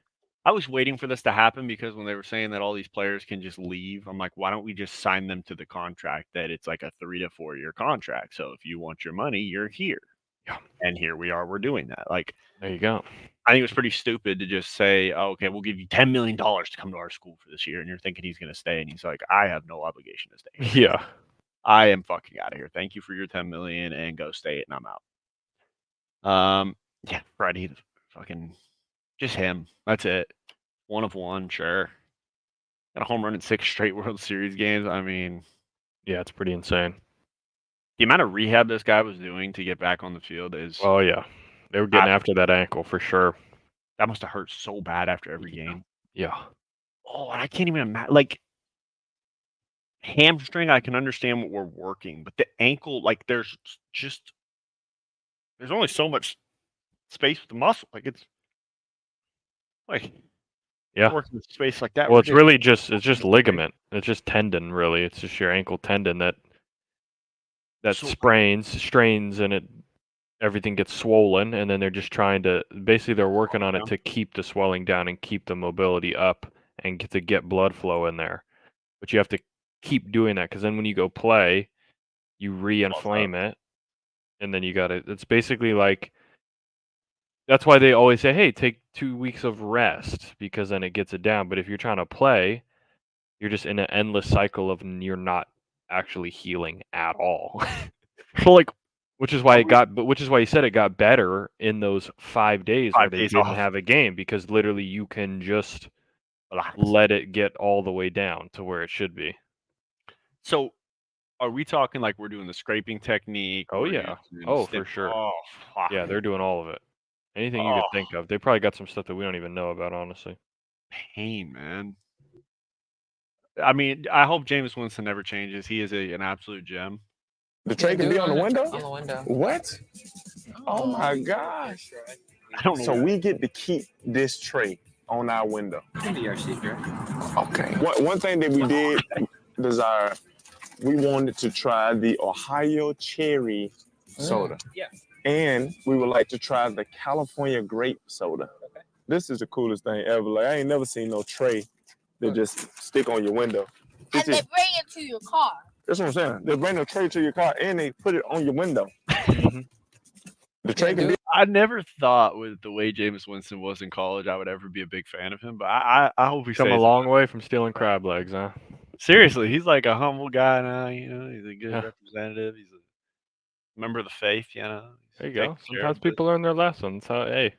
I was waiting for this to happen because when they were saying that all these players can just leave, I'm like, why don't we just sign them to the contract that it's like a 3 to 4 year contract? So if you want your money, you're here. Yeah. And here we are. We're doing that. Like, There you go. I think it was pretty stupid to just say, oh, okay, we'll give you $10 million to come to our school for this year. And you're thinking he's going to stay. And he's like, I have no obligation to stay here. Yeah. I am fucking out of here. Thank you for your 10 million and go stay it. And I'm out. Yeah, Freddie, fucking just him. That's it. 1 of 1, sure. Got a home run in 6 straight World Series games. I mean, Yeah, it's pretty insane. the amount of rehab this guy was doing to get back on the field is Oh yeah, they were getting after that ankle for sure. that must have hurt so bad after every game. Yeah. Oh, and I can't even imagine. Like, hamstring, I can understand what we're working, but the ankle, like, there's only so much space with the muscle. Like, it's like Yeah. working with space like that. Well, We're it's really just ligament. It's just tendon, really. It's just your ankle tendon that so strains, and everything gets swollen, and then they're just trying to basically they're working on it to keep the swelling down and keep the mobility up and to get blood flow in there. But you have to keep doing that because then when you go play, you re-inflame it, and then you got to. It's basically like that's why they always say, "Hey, take 2 weeks of rest," because then it gets it down. But if you're trying to play, you're just in an endless cycle of you're not actually healing at all. So, like, Which is why he said it got better in those 5 days where 5 they days didn't off. have a game because literally you can just Relax. let it get all the way down to where it should be. So, are we talking like we're doing the scraping technique? Oh We're yeah. using Oh, stim. for sure. Oh fuck. Yeah, they're doing all of it. Anything you Oh, could think of. They probably got some stuff that we don't even know about, honestly. pain, man. I mean, I hope James Winston never changes. He is an absolute gem. The tray can be on the window? On the window. What? Oh my gosh. I don't So know. we get to keep this tray on our window. It can be our secret. Okay. One thing that we did desire, we wanted to try the Ohio cherry soda. Yeah. And we would like to try the California grape soda. Okay. This is the coolest thing ever. Like, I ain't never seen no tray that just stick on your window. And they bring it to your car. That's what I'm saying. They bring the tray to your car and they put it on your window. Mhm. The tray can be. I never thought with the way James Winston was in college, I would ever be a big fan of him. But I hope he Come a stays. long way from stealing crab legs, huh? Seriously, he's like a humble guy now. You know, he's a good Yeah. representative. He's a member of the faith. You know, There you He's go. taking care Sometimes of people learn their lessons. Hey,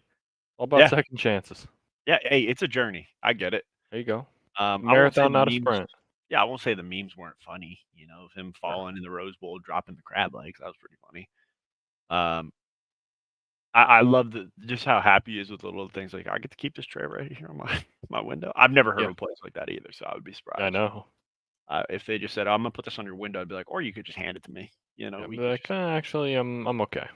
all about Yeah. second chances. Yeah, hey, it's a journey. I get it. There you go. I won't say Marathon, the not a memes. sprint. Yeah, I won't say the memes weren't funny. You know, of him falling in the Rose Bowl, dropping the crab legs. That was pretty funny. I love just how happy he is with little things like I get to keep this tray right here on my my window. I've never heard Yeah. of a place like that either, so I would be surprised. I know. If they just said, "I'm gonna put this on your window," I'd be like, "Or you could just hand it to me." You know, Yeah, we be like, actually, I'm okay.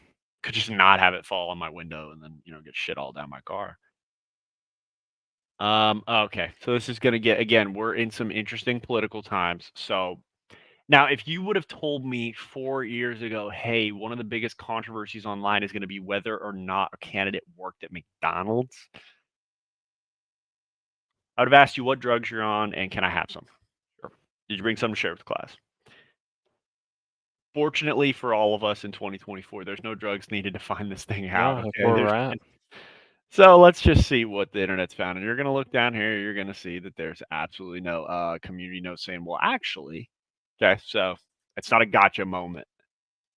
could just not have it fall on my window and then get shit all down my car. Okay, so this is gonna get again. We're in some interesting political times. So now, if you would have told me 4 years ago, hey, one of the biggest controversies online is going to be whether or not a candidate worked at McDonald's, I would have asked you what drugs you're on and can I have some? Sure. Did you bring some to share with the class? Fortunately for all of us in 2024, there's no drugs needed to find this thing out. No, that's Okay? where we're at. So let's just see what the internet's found. And you're going to look down here. You're going to see that there's absolutely no community note saying, well, actually, okay, so it's not a gotcha moment.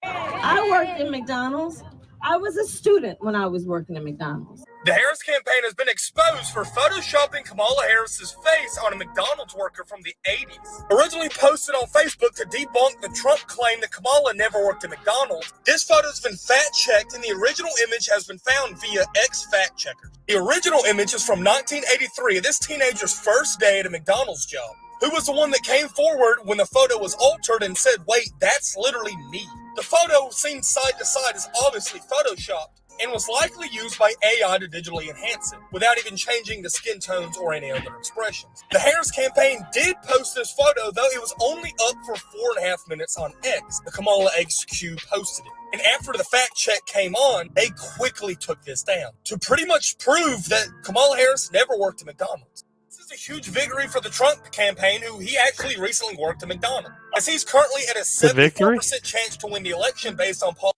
I worked at McDonald's. I was a student when I was working at McDonald's. The Harris campaign has been exposed for photoshopping Kamala Harris's face on a McDonald's worker from the 80s. Originally posted on Facebook to debunk the Trump claim that Kamala never worked at McDonald's, this photo has been fact-checked and the original image has been found via ex-fact-checkers. The original image is from 1983, this teenager's first day at a McDonald's job. Who was the one that came forward when the photo was altered and said, wait, that's literally me. The photo seen side to side is obviously photoshopped and was likely used by AI to digitally enhance it, without even changing the skin tones or any other expressions. The Harris campaign did post this photo, though it was only up for 4.5 minutes on X. The Kamala HQ posted it. And after the fact check came on, they quickly took this down to pretty much prove that Kamala Harris never worked at McDonald's. This is a huge victory for the Trump campaign, who he actually recently worked at McDonald's, as he's currently at a 74% chance to win the election based on What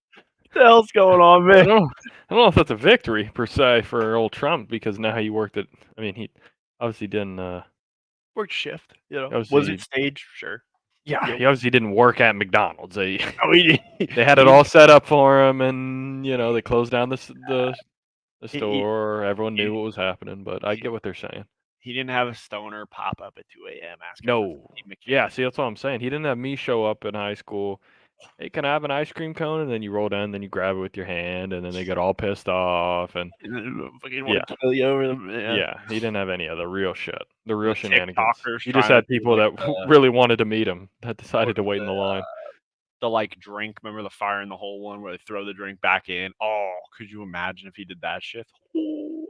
the hell's going on, man? I don't know if that's a victory per se for old Trump, because now he worked at. I mean, he obviously didn't. Worked shift, Obviously, Was it staged? Sure. Yeah, he obviously didn't work at McDonald's. They he had it all set up for him, and they closed down the store. Everyone knew what was happening, but I get what they're saying. He didn't have a stoner pop up at 2 a.m. asking. No. Yeah, see, that's what I'm saying. He didn't have me show up in high school. Hey, can I have an ice cream cone? And then you roll down, and then you grab it with your hand, and then they get all pissed off. And fucking want to kill you over them. Yeah, he didn't have any of the real shit, the real shenanigans. TikTokers He just trying had to do, people like, that really wanted to meet him that decided to wait in the line. The drink, remember the fire in the hole one where they throw the drink back in? Oh, could you imagine if he did that shit? Oh,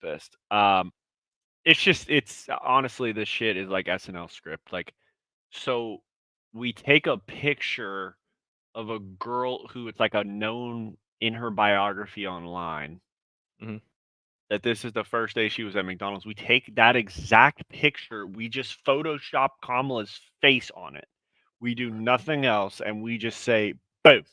pissed. It's honestly, this shit is like SNL script. So we take a picture of a girl who it's like a known in her biography online Mhm. that this is the first day she was at McDonald's. We take that exact picture, we just Photoshop Kamala's face on it. We do nothing else, and we just say, boom.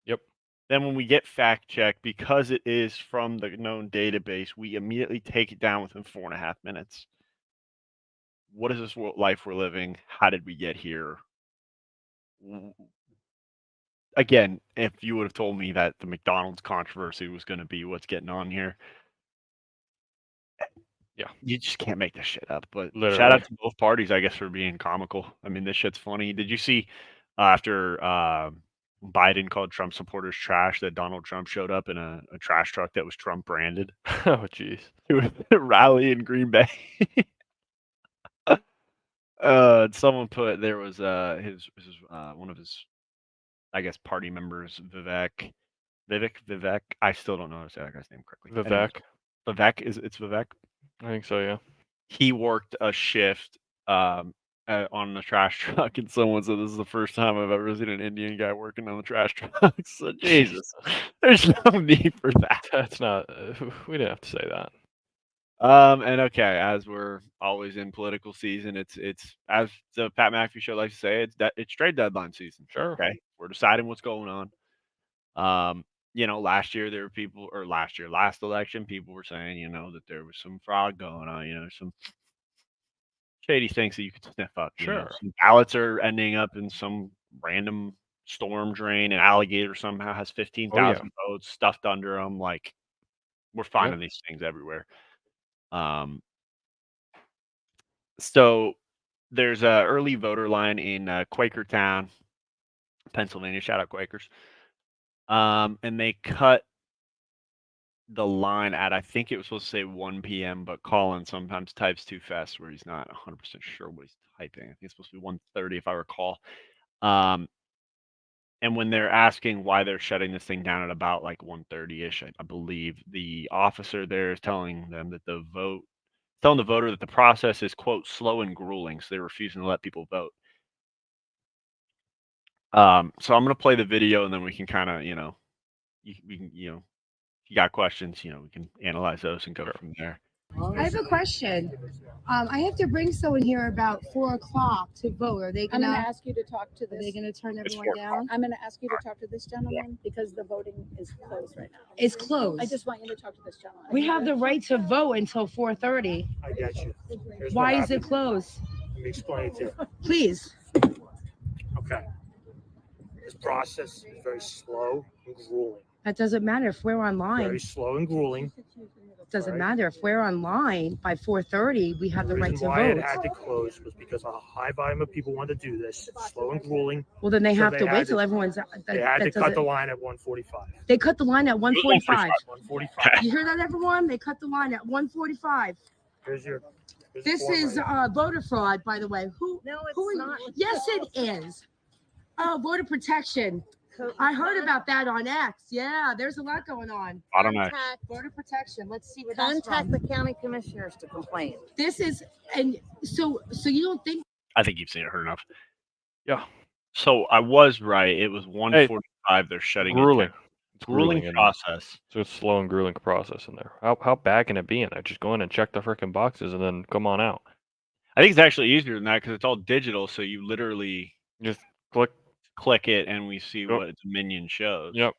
Yep. Then when we get fact checked, because it is from the known database, we immediately take it down within 4.5 minutes. What is this life we're living? How did we get here? Again, if you would have told me that the McDonald's controversy was going to be what's getting on here, Yeah. You just can't make this shit up. But shout Literally. out to both parties, I guess, for being comical. I mean, this shit's funny. Did you see after Biden called Trump supporters trash that Donald Trump showed up in a trash truck that was Trump branded Oh, jeez. to a rally in Green Bay? Someone put there was his one of his, I guess, party members, Vivek. I still don't know how to say that guy's name correctly. Anyways, Vivek. It's Vivek. I think so, yeah. He worked a shift on the trash truck, and someone said this is the first time I've ever seen an Indian guy working on the trash truck. So Jesus, there's no need for that. That's not. We didn't have to say that. And okay, as we're always in political season, it's as the Pat McAfee show likes to say, it's trade deadline season. Sure. Okay, we're deciding what's going on. Last year there were people, or last election, people were saying, that there was some fraud going on, some shady things that you could sniff up. Sure. Some ballots are ending up in some random storm drain, and Alligator somehow has 15,000 votes stuffed under them. Like, we're finding these things everywhere. So there's a early voter line in Quakertown, Pennsylvania. Shout out Quakers. And they cut the line at, I think it was supposed to say 1 p.m., but Colin sometimes types too fast where he's not 100% sure what he's typing. I think it's supposed to be 1:30 if I recall. And when they're asking why they're shutting this thing down at about like 1:30-ish, I believe the officer there is telling them that telling the voter that the process is, quote, slow and grueling, so they're refusing to let people vote. So I'm going to play the video, and then we can kind of, we can, if you got questions, we can analyze those and go from there. I have a question. I have to bring someone here about 4 o'clock to vote. Are they I'm gonna? going to ask you to talk to Are they this. gonna turn It's everyone 4 down? I'm going to ask you to talk to this gentleman because the voting is closed right now. It's closed. I just want you to talk to this gentleman. We have the right to vote until 4:30. I get you. Here's Why what is it happened. closed? Let me explain it to you. Please. Okay. This process is very slow and grueling. That doesn't matter if we're online. Very slow and grueling. Doesn't matter if we're online by 4:30. We have the right reason to why it vote. had to close was because a high volume of people wanted to do this. It's slow and grueling. Well, then they So have they to had wait to- till everyone's. They had to cut the line at 1:45. They cut the line at 1:45. 1:45. You hear that, everyone? They cut the line at 1:45. Here's your. This is voter fraud, by the way. No, it's Who? not. Yes, it is. Oh, voter protection. I heard about that on X. Yeah, there's a lot going on. I don't know. Contact, Voter protection. Let's see what that's contact from. the county commissioners to complain. This is, and so you don't think I think you've seen it, heard enough. Yeah. So I was right. It was 1:45. They're shutting Grueling. it down. It's Grueling and- process. So it's slow and grueling process in there. How bad can it be in there? Just go in and check the freaking boxes and then come on out. I think it's actually easier than that because it's all digital. So you literally Just click. it, and we see Yep. what its minion shows. Yep.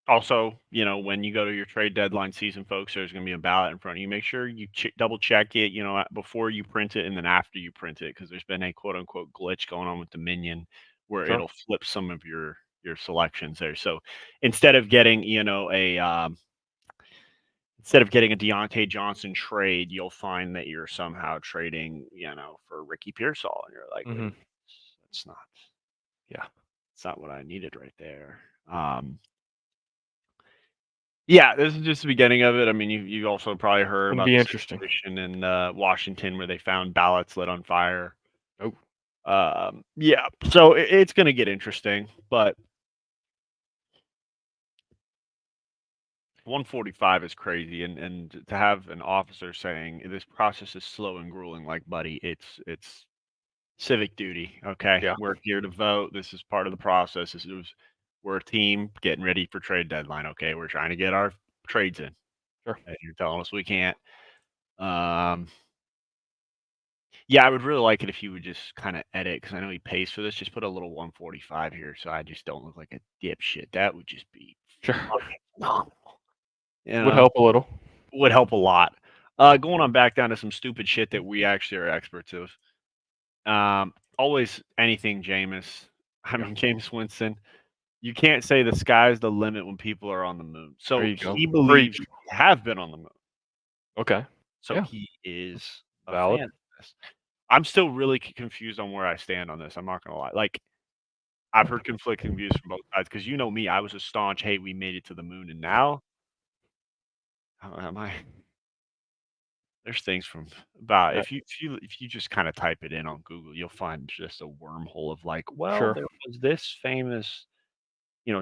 Also, when you go to your trade deadline season, folks, there's going to be a ballot in front of you. Make sure you double check it, before you print it and then after you print it, because there's been a quote unquote glitch going on with the minion where Sure. it'll flip some of your selections there. So instead of getting, instead of getting a Deontay Johnson trade, you'll find that you're somehow trading, for Ricky Pearsall, and you're like, Mhm. wait, that's not, Yeah. it's not what I needed right there. Yeah, this is just the beginning of it. I mean, you also probably heard It'll about be the interesting. situation in Washington where they found ballots lit on fire. Oh. Yeah, so it's going to get interesting, but 1:45 is crazy, and to have an officer saying this process is slow and grueling, like, buddy, it's civic duty. Okay, Yeah. we're here to vote. This is part of the process. We're a team getting ready for trade deadline. Okay, we're trying to get our trades in. Sure. And you're telling us we can't. Yeah, I would really like it if you would just kind of edit, because I know he pays for this. Just put a little 1:45 here, so I just don't look like a dipshit. That would just be Sure. phenomenal. Would help a little. Would help a lot. Going on back down to some stupid shit that we actually are experts of. Always anything Jameis. I mean, Jameis Winston. You can't say the sky's the limit when people are on the moon. So There you go. he believes Preach. we have been on the moon. Okay. So Yeah. he is a Valid. fan of this. I'm still really confused on where I stand on this. I'm not gonna lie. Like, I've heard conflicting views from both sides because you know me, I was a staunch, "Hey, we made it to the moon," and now, how am I? There's things from about if you just kinda type it in on Google, you'll find just a wormhole of like, well, Sure. there was this famous,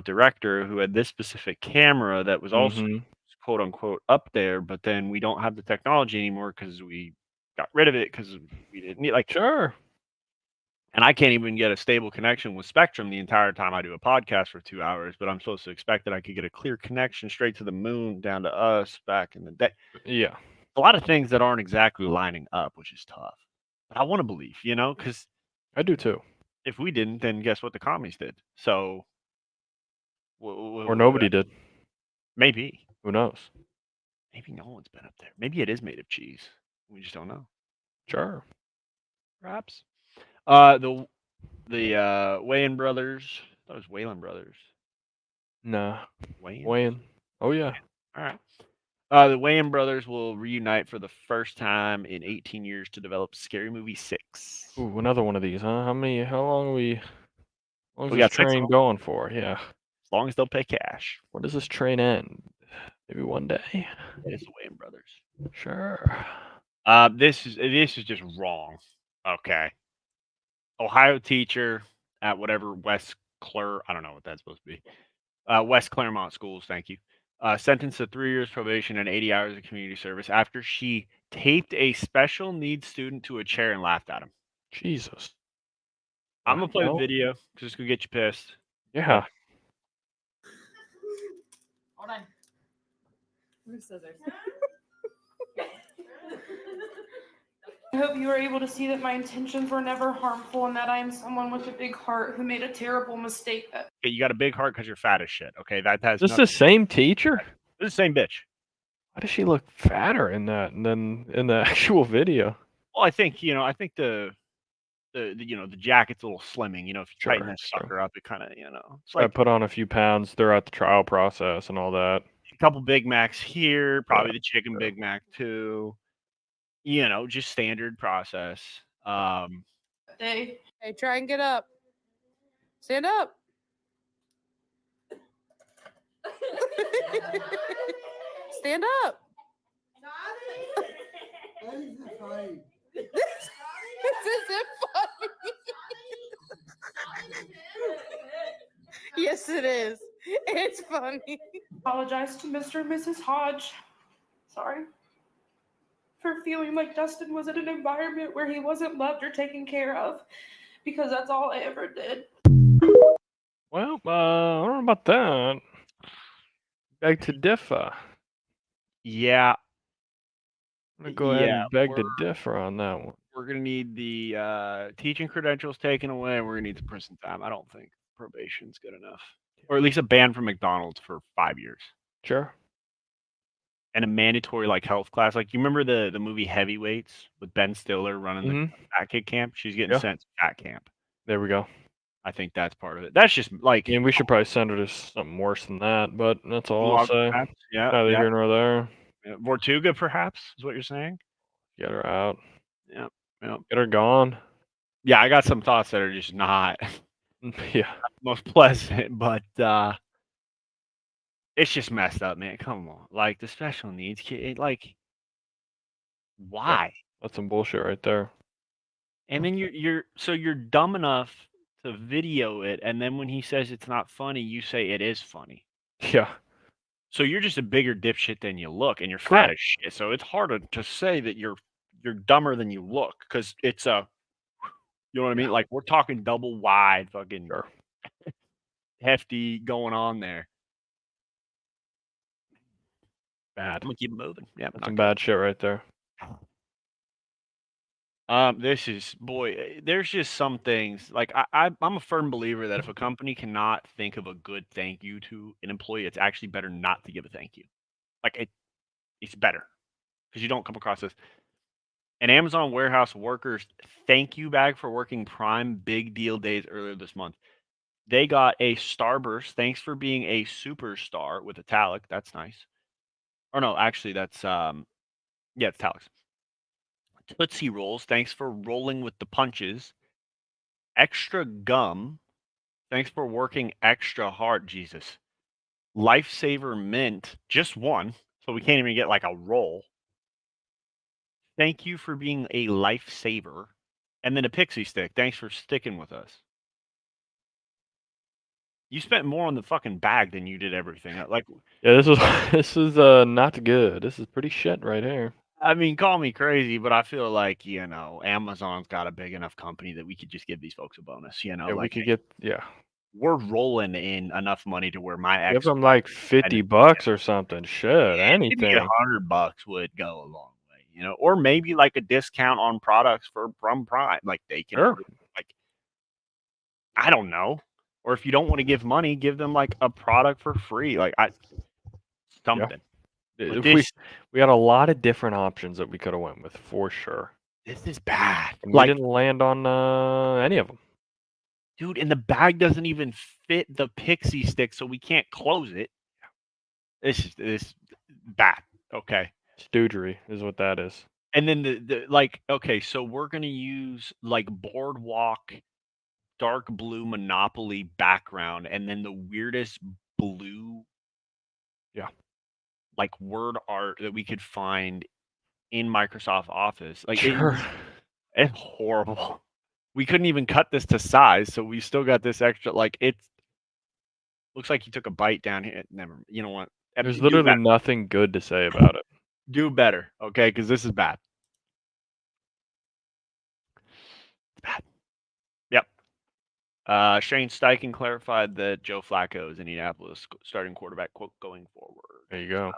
director who had this specific camera that was also Mhm. quote unquote up there, but then we don't have the technology anymore because we got rid of it because we didn't need like Sure. and I can't even get a stable connection with Spectrum the entire time I do a podcast for 2 hours, but I'm supposed to expect that I could get a clear connection straight to the moon down to us back in the day. Yeah. A lot of things that aren't exactly lining up, which is tough. But I wanna believe, because I do too. if we didn't, then guess what the commies did? So, Or nobody did. maybe. Who knows? Maybe no one's been up there. Maybe it is made of cheese. We just don't know. Sure. Perhaps. The Wayans brothers. That was Wayland brothers. Nah. Wayans? Weighing. Oh yeah. All right. The Wayans brothers will reunite for the first time in 18 years to develop Scary Movie 6. Ooh, another one of these, huh? How long are we? How long is We this got 6 of train 'em, going for? Yeah. as long as they'll pay cash. When does this train end? Maybe one day. It's the Wayans brothers. Sure. This is just wrong. Okay. Ohio teacher at whatever I don't know what that's supposed to be. West Claremont Schools, thank you. Sentenced to 3 years probation and 80 hours of community service after she taped a special needs student to a chair and laughed at him. Jesus. I'm gonna play the Well, video because it's gonna get you pissed. yeah. Hold on. Where's scissors? I hope you are able to see that my intentions were never harmful and that I am someone with a big heart who made a terrible mistake. Okay, you got a big heart because you're fat as shit. Okay, that has This nothing. the same teacher? This is the same bitch. Why does she look fatter in that than in the actual video? Well, I think the jacket's a little slimming. If you tighten Sure, that sure. sucker up, it kind of it's I like put on a few pounds throughout the trial process and all that. a couple Big Macs here, probably Yeah, the chicken sure. Big Mac too. Just standard process. Hey, Try and get up. Stand up. Stand up. This isn't funny. Yes, it is. It's funny. apologize to Mr. and Mrs. Hodge. Sorry for feeling like Dustin was in an environment where he wasn't loved or taken care of, because that's all I ever did. Well, I don't know about that. Beg to differ. Yeah, I'm gonna go ahead yeah. and beg to differ on that one. We're gonna need the teaching credentials taken away. And we're gonna need some prison time. I don't think probation's good enough, or at least a ban from McDonald's for 5 years. Sure. And a mandatory health class. Like you remember the movie Heavyweights with Ben Stiller running the fat kid camp? She's getting Yeah. sent to fat camp. There we go. I think that's part of it. That's just like And we should probably send her to something worse than that, but that's all I'll log say. perhaps. Yeah, Neither yeah. here nor there. Vortuga, perhaps, is what you're saying. Get her out. Yeah, yeah. Get her gone. Yeah, I got some thoughts that are just not Yeah. most pleasant, but it's just messed up, man. Come on, like the special needs kid, like why? That's some bullshit right there. And then you're dumb enough to video it, and then when he says it's not funny, you say it is funny. Yeah. So you're just a bigger dipshit than you look, and you're fat Correct. as shit. So it's harder to say that you're dumber than you look because it's a, you know what I mean? Like we're talking double wide, fucking Sure. hefty going on there. Bad. I'm gonna keep moving. Yeah, That's some bad shit right there. This is there's just some things like I'm a firm believer that if a company cannot think of a good thank you to an employee, it's actually better not to give a thank you. Like it's better because you don't come across this. An Amazon warehouse workers thank you bag for working Prime Big Deal days earlier this month. They got a Starburst. Thanks for being a superstar with italic. That's nice. Or no, actually that's Yeah, it's Talix. Tootsie Rolls, thanks for rolling with the punches. Extra Gum, thanks for working extra hard, Jesus. Lifesaver Mint, just one, so we can't even get like a roll. Thank you for being a lifesaver. And then a pixie stick, thanks for sticking with us. You spent more on the fucking bag than you did everything. Like, Yeah, this is this is not good. This is pretty shit right here. I mean, call me crazy, but I feel like, Amazon's got a big enough company that we could just give these folks a bonus, Yeah, we like, could hey, get we're rolling in enough money to where my give ex them like $50 or something. Shit, maybe anything. $100 would go a long way, or maybe like a discount on products from Prime. Like they can Sure. like I don't know. Or if you don't want to give money, give them like a product for free. Like something. But We had a lot of different options that we could have went with for sure. This is bad. And we didn't land on any of them. Dude, and the bag doesn't even fit the pixie stick, so we can't close it. This is bad. Okay. Stoogery is what that is. And then okay, so we're gonna use like Boardwalk dark blue Monopoly background, and then the weirdest blue, like word art that we could find in Microsoft Office. Like it's horrible. We couldn't even cut this to size, so we still got this extra. Like it looks like you took a bite down here. Never. You know what? There's literally nothing good to say about it. Do better, okay? Because this is bad. It's bad. Yep. Shane Steichen clarified that Joe Flacco is Indianapolis starting quarterback, quote, going forward. There you go.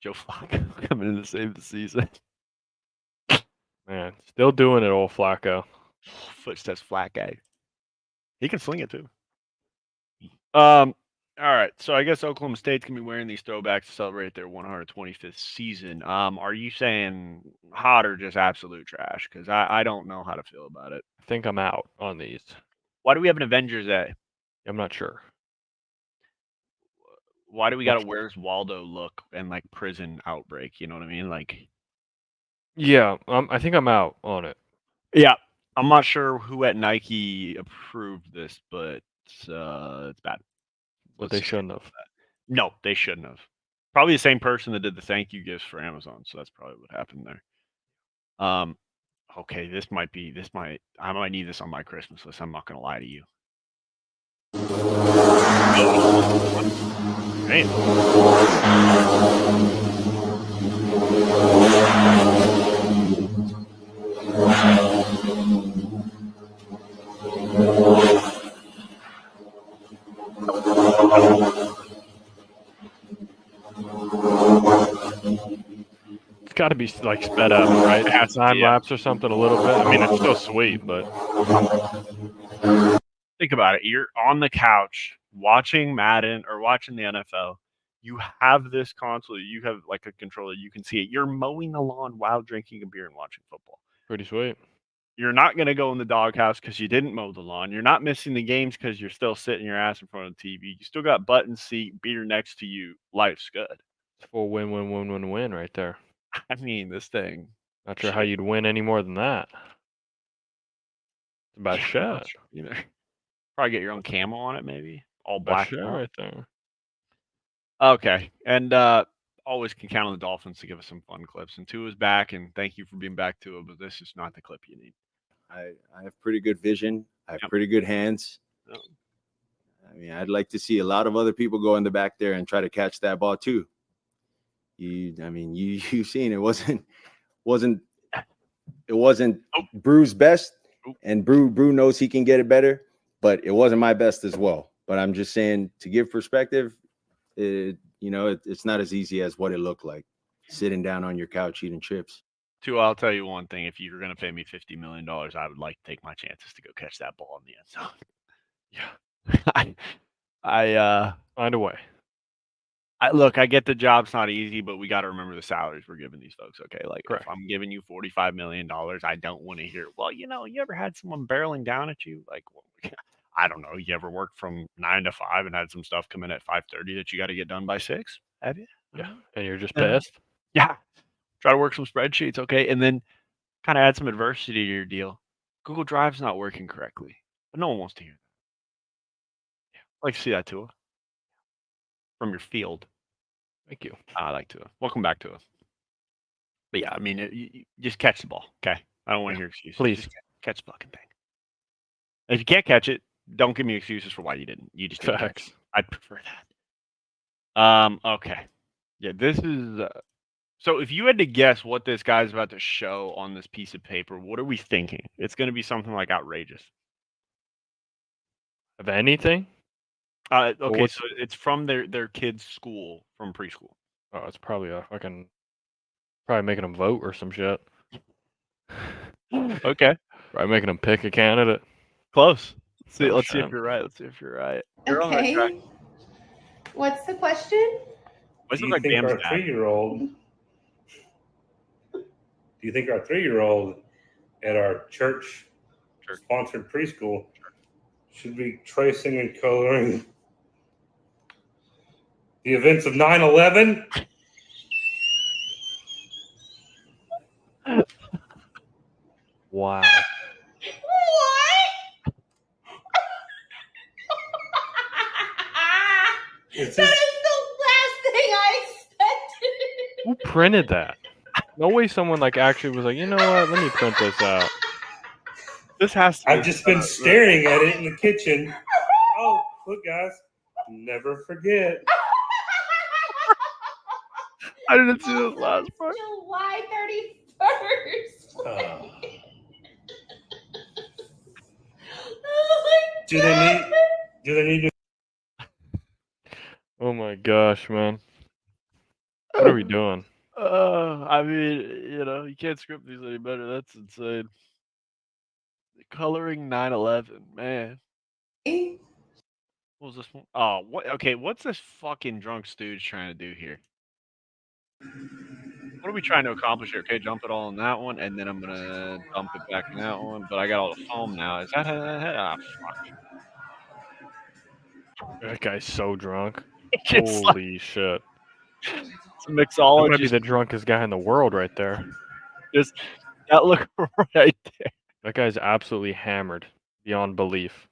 Joe Flacco coming in to save the season. Man, still doing it, old Flacco. Footsteps Flacco. He can sling it too. All right. So I guess Oklahoma State's gonna be wearing these throwbacks to celebrate their 125th season. Are you saying hot or just absolute trash? Because I don't know how to feel about it. I think I'm out on these. Why do we have an Avengers A? I'm not sure. Why do we got a Where's Waldo look and like prison outbreak? You know what I mean? Like, yeah, I think I'm out on it. Yeah, I'm not sure who at Nike approved this, but it's bad. But they shouldn't have. No, they shouldn't have. Probably the same person that did the thank you gifts for Amazon, so that's probably what happened there. Okay, I might need this on my Christmas list. I'm not gonna lie to you. It's got to be like sped up, right? It has to Time be, yeah. lapse or something a little bit. I mean, it's still sweet, but think about it. You're on the couch watching Madden or watching the NFL. You have this console. You have like a controller. You can see it. You're mowing the lawn while drinking a beer and watching football. Pretty sweet. You're not going to go in the doghouse because you didn't mow the lawn. You're not missing the games because you're still sitting your ass in front of the TV. You still got button seat, beer next to you. Life's good. It's full win right there. I mean, this thing. Not sure how you'd win any more than that. It's about shit. You know, probably get your own camo on it, maybe all black. Shit right there. Okay, and always can count on the Dolphins to give us some fun clips. And Tua's back, and thank you for being back, Tua. But this is not the clip you need. I have pretty good vision. I have pretty good hands. Yep. I mean, I'd like to see a lot of other people go in the back there and try to catch that ball too. You've seen it wasn't Brew's best, and Brew knows he can get it better, but it wasn't my best as well. But I'm just saying, to give perspective, it's not as easy as what it looked like sitting down on your couch eating chips. Tua, I'll tell you one thing: if you're going to pay me $50 million, I would like to take my chances to go catch that ball in the end zone. Yeah, I find a way. I get the job's not easy, but we got to remember the salaries we're giving these folks. Okay, like Correct. If I'm giving you $45 million, I don't want to hear, well, you ever had someone barreling down at you? Like, I don't know. You ever worked from 9 to 5 and had some stuff come in at 5:30 that you got to get done by 6? Have you? Yeah, and you're just pissed. Yeah. Try to work some spreadsheets, okay, and then kind of add some adversity to your deal. Google Drive's not working correctly, but no one wants to hear that. I like to see that too from your field. Thank you. I like to. Welcome back to us. But yeah, I mean, you just catch the ball, okay? I don't want to hear excuses. Please. Just catch the fucking thing. If you can't catch it, don't give me excuses for why you didn't. You just didn't catch Facts. it. I'd prefer that. Okay. Yeah, this is. So if you had to guess what this guy's about to show on this piece of paper, what are we thinking? It's going to be something like outrageous. Of anything? Okay, what's- so it's from their kid's school, from preschool. Oh, it's probably a fucking. Probably making them vote or some shit. Okay. Probably making them pick a candidate. Close. Oh, Let's see if shit. you're right. Let's see if you're right. You're on that Okay. track. What's the question? This Do is you like think Bam's our dad. 3-year-old? Do you think our 3-year-old at our church-sponsored preschool should be tracing and coloring the events of 9/11? Wow. What? That is the last thing I expected. Who printed that? No way someone like actually was like, you know what? Let me print this out. This has to be. I've just been staring at it in the kitchen. Oh, look, guys. Never forget. I didn't see this last part. July 31st. Do they need to? Oh my gosh, man. What are we doing? I mean, you can't script these any better. That's insane. Coloring 9/11, man. What was this one? Oh, what? Okay, what's this fucking drunk stooge trying to do here? What are we trying to accomplish here? Okay, dump it all in that one, and then I'm gonna dump it back in that one. But I got all the foam now. Is that how that? Ah, fuck. That guy's so drunk. It's Holy shit. It's a That mixologist. might be the drunkest guy in the world right there. Just that look right there. That guy's absolutely hammered beyond belief.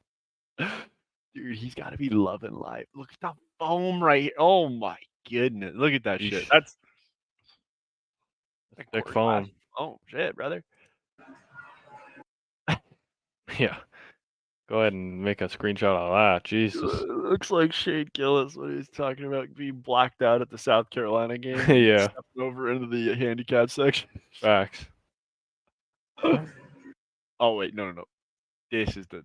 Dude, he's got to be loving life. Look at the foam right here. Oh my goodness. Look at that shit. That's thick foam. Oh shit, brother. Yeah. Go ahead and make a screenshot of that. Jesus. Looks like Shane Gillis when he was talking about being blacked out at the South Carolina game. Yeah. Stepping over into the handicap section. Facts. Oh wait, no. This has to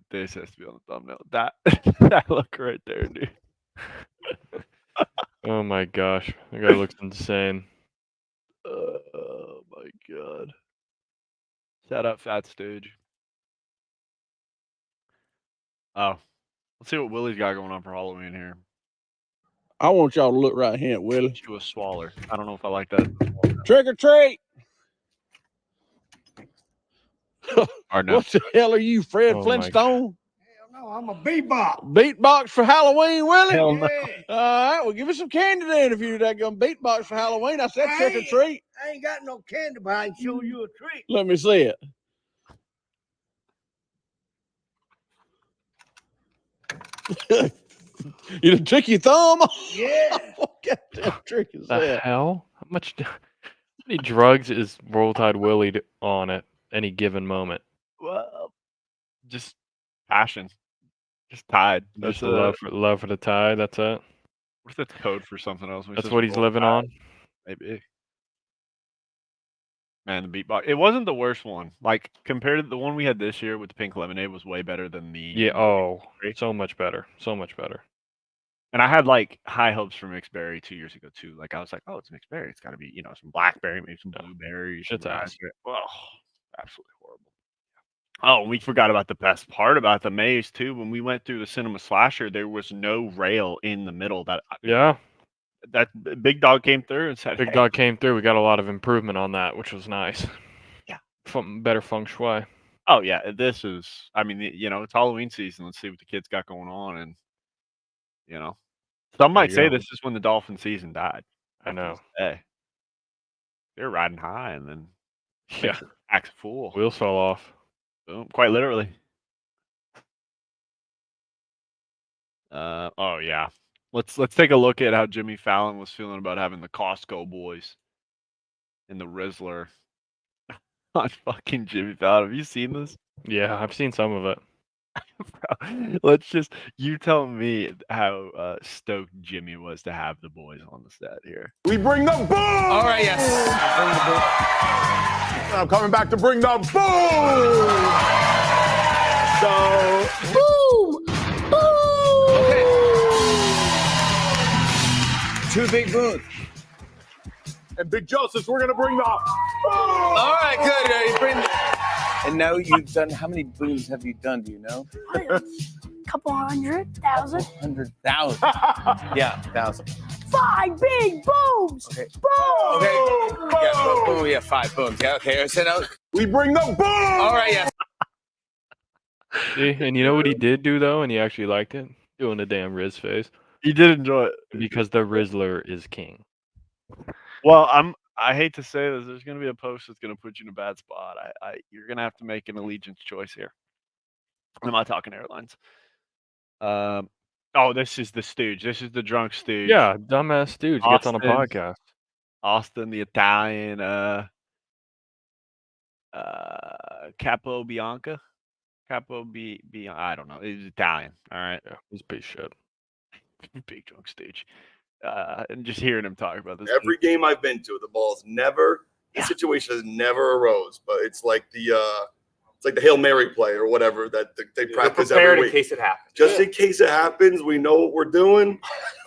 be on the thumbnail. That that look right there, dude. Oh my gosh. That guy looks insane. Oh my god. Shout out Fat Stooge. Oh. Let's see what Willie's got going on for Halloween here. I want y'all to look right here, Willie. To a swaller. I don't know if I like that. Trick or treat. Or no. What the hell are you, Fred Oh my Flintstone? No, I'm a beatbox. Beatbox for Halloween, Willie? Hell no. All right, well, give us some candy then if you're that gonna beatbox for Halloween. I said trick or treat. I ain't got no candy, but I can show you a treat. Let me see it. You done took your thumb off? Yeah. What goddamn trick is The that? hell? How many drugs is Roll Tide Willie on at any given moment? Well, just passion. Just tied. Just That's love for the Tide. That's it. What's the code for something else? That's what he's living on. Maybe. Man, the beatbox. It wasn't the worst one. Like compared to the one we had this year with the pink lemonade was way better than the. Yeah. Oh, so much better. So much better. And I had like high hopes for mixed berry 2 years ago too. Like I was like, oh, it's mixed berry. It's got to be some blackberry, maybe some blueberries. Shit's ass. Oh, absolutely horrible. Oh, we forgot about the best part about the maze too. When we went through the cinema slasher, there was no rail in the middle. That big dog came through and said, Big dog came through. We got a lot of improvement on that, which was nice. Yeah. Better feng shui. Oh yeah, this is. I mean, it's Halloween season. Let's see what the kids got going on, and some might say this is when the dolphin season died. I know. Hey, They're riding high, and then Yeah. acts a fool. Wheels fell off. Boom, quite literally. Oh yeah. Let's take a look at how Jimmy Fallon was feeling about having the Costco boys and the Rizzler on fucking Jimmy Fallon. Have you seen this? Yeah, I've seen some of it. Let's just you tell me how stoked Jimmy was to have the boys on the set here. We bring the boom! All right, yes. I'm coming back to bring the boom! So, Boom! Boom! Two big booms. and Big Joseph, we're gonna bring the boom! All right, good. You bring and now you've done, how many booms have you done, do you know? Couple 100,000. 100,000. Yeah, 1,000. 5 big booms! Okay. Boom! Okay. Yeah, boom, yeah, 5 booms. Yeah, okay. So now, we bring the boom! all right, yes. See, and you know what he did do though, and he actually liked it? Doing the damn Riz face. He did enjoy it. Because the Rizzler is king. Well, I hate to say this. There's going to be a post that's going to put you in a bad spot. You're going to have to make an allegiance choice here. I'm not talking airlines. Oh, this is the stooge. This is the drunk stooge. Yeah, dumbass stooge gets on a podcast. Austin, the Italian, Capo Bianca. I don't know. He's Italian. All right. Yeah, he's a piece of shit. Big drunk stooge. And just hearing him talk about this. Every game I've been to, the situation has never arose, but it's like the Hail Mary play or whatever that they practice every week. In case it happens. Just in case it happens, we know what we're doing.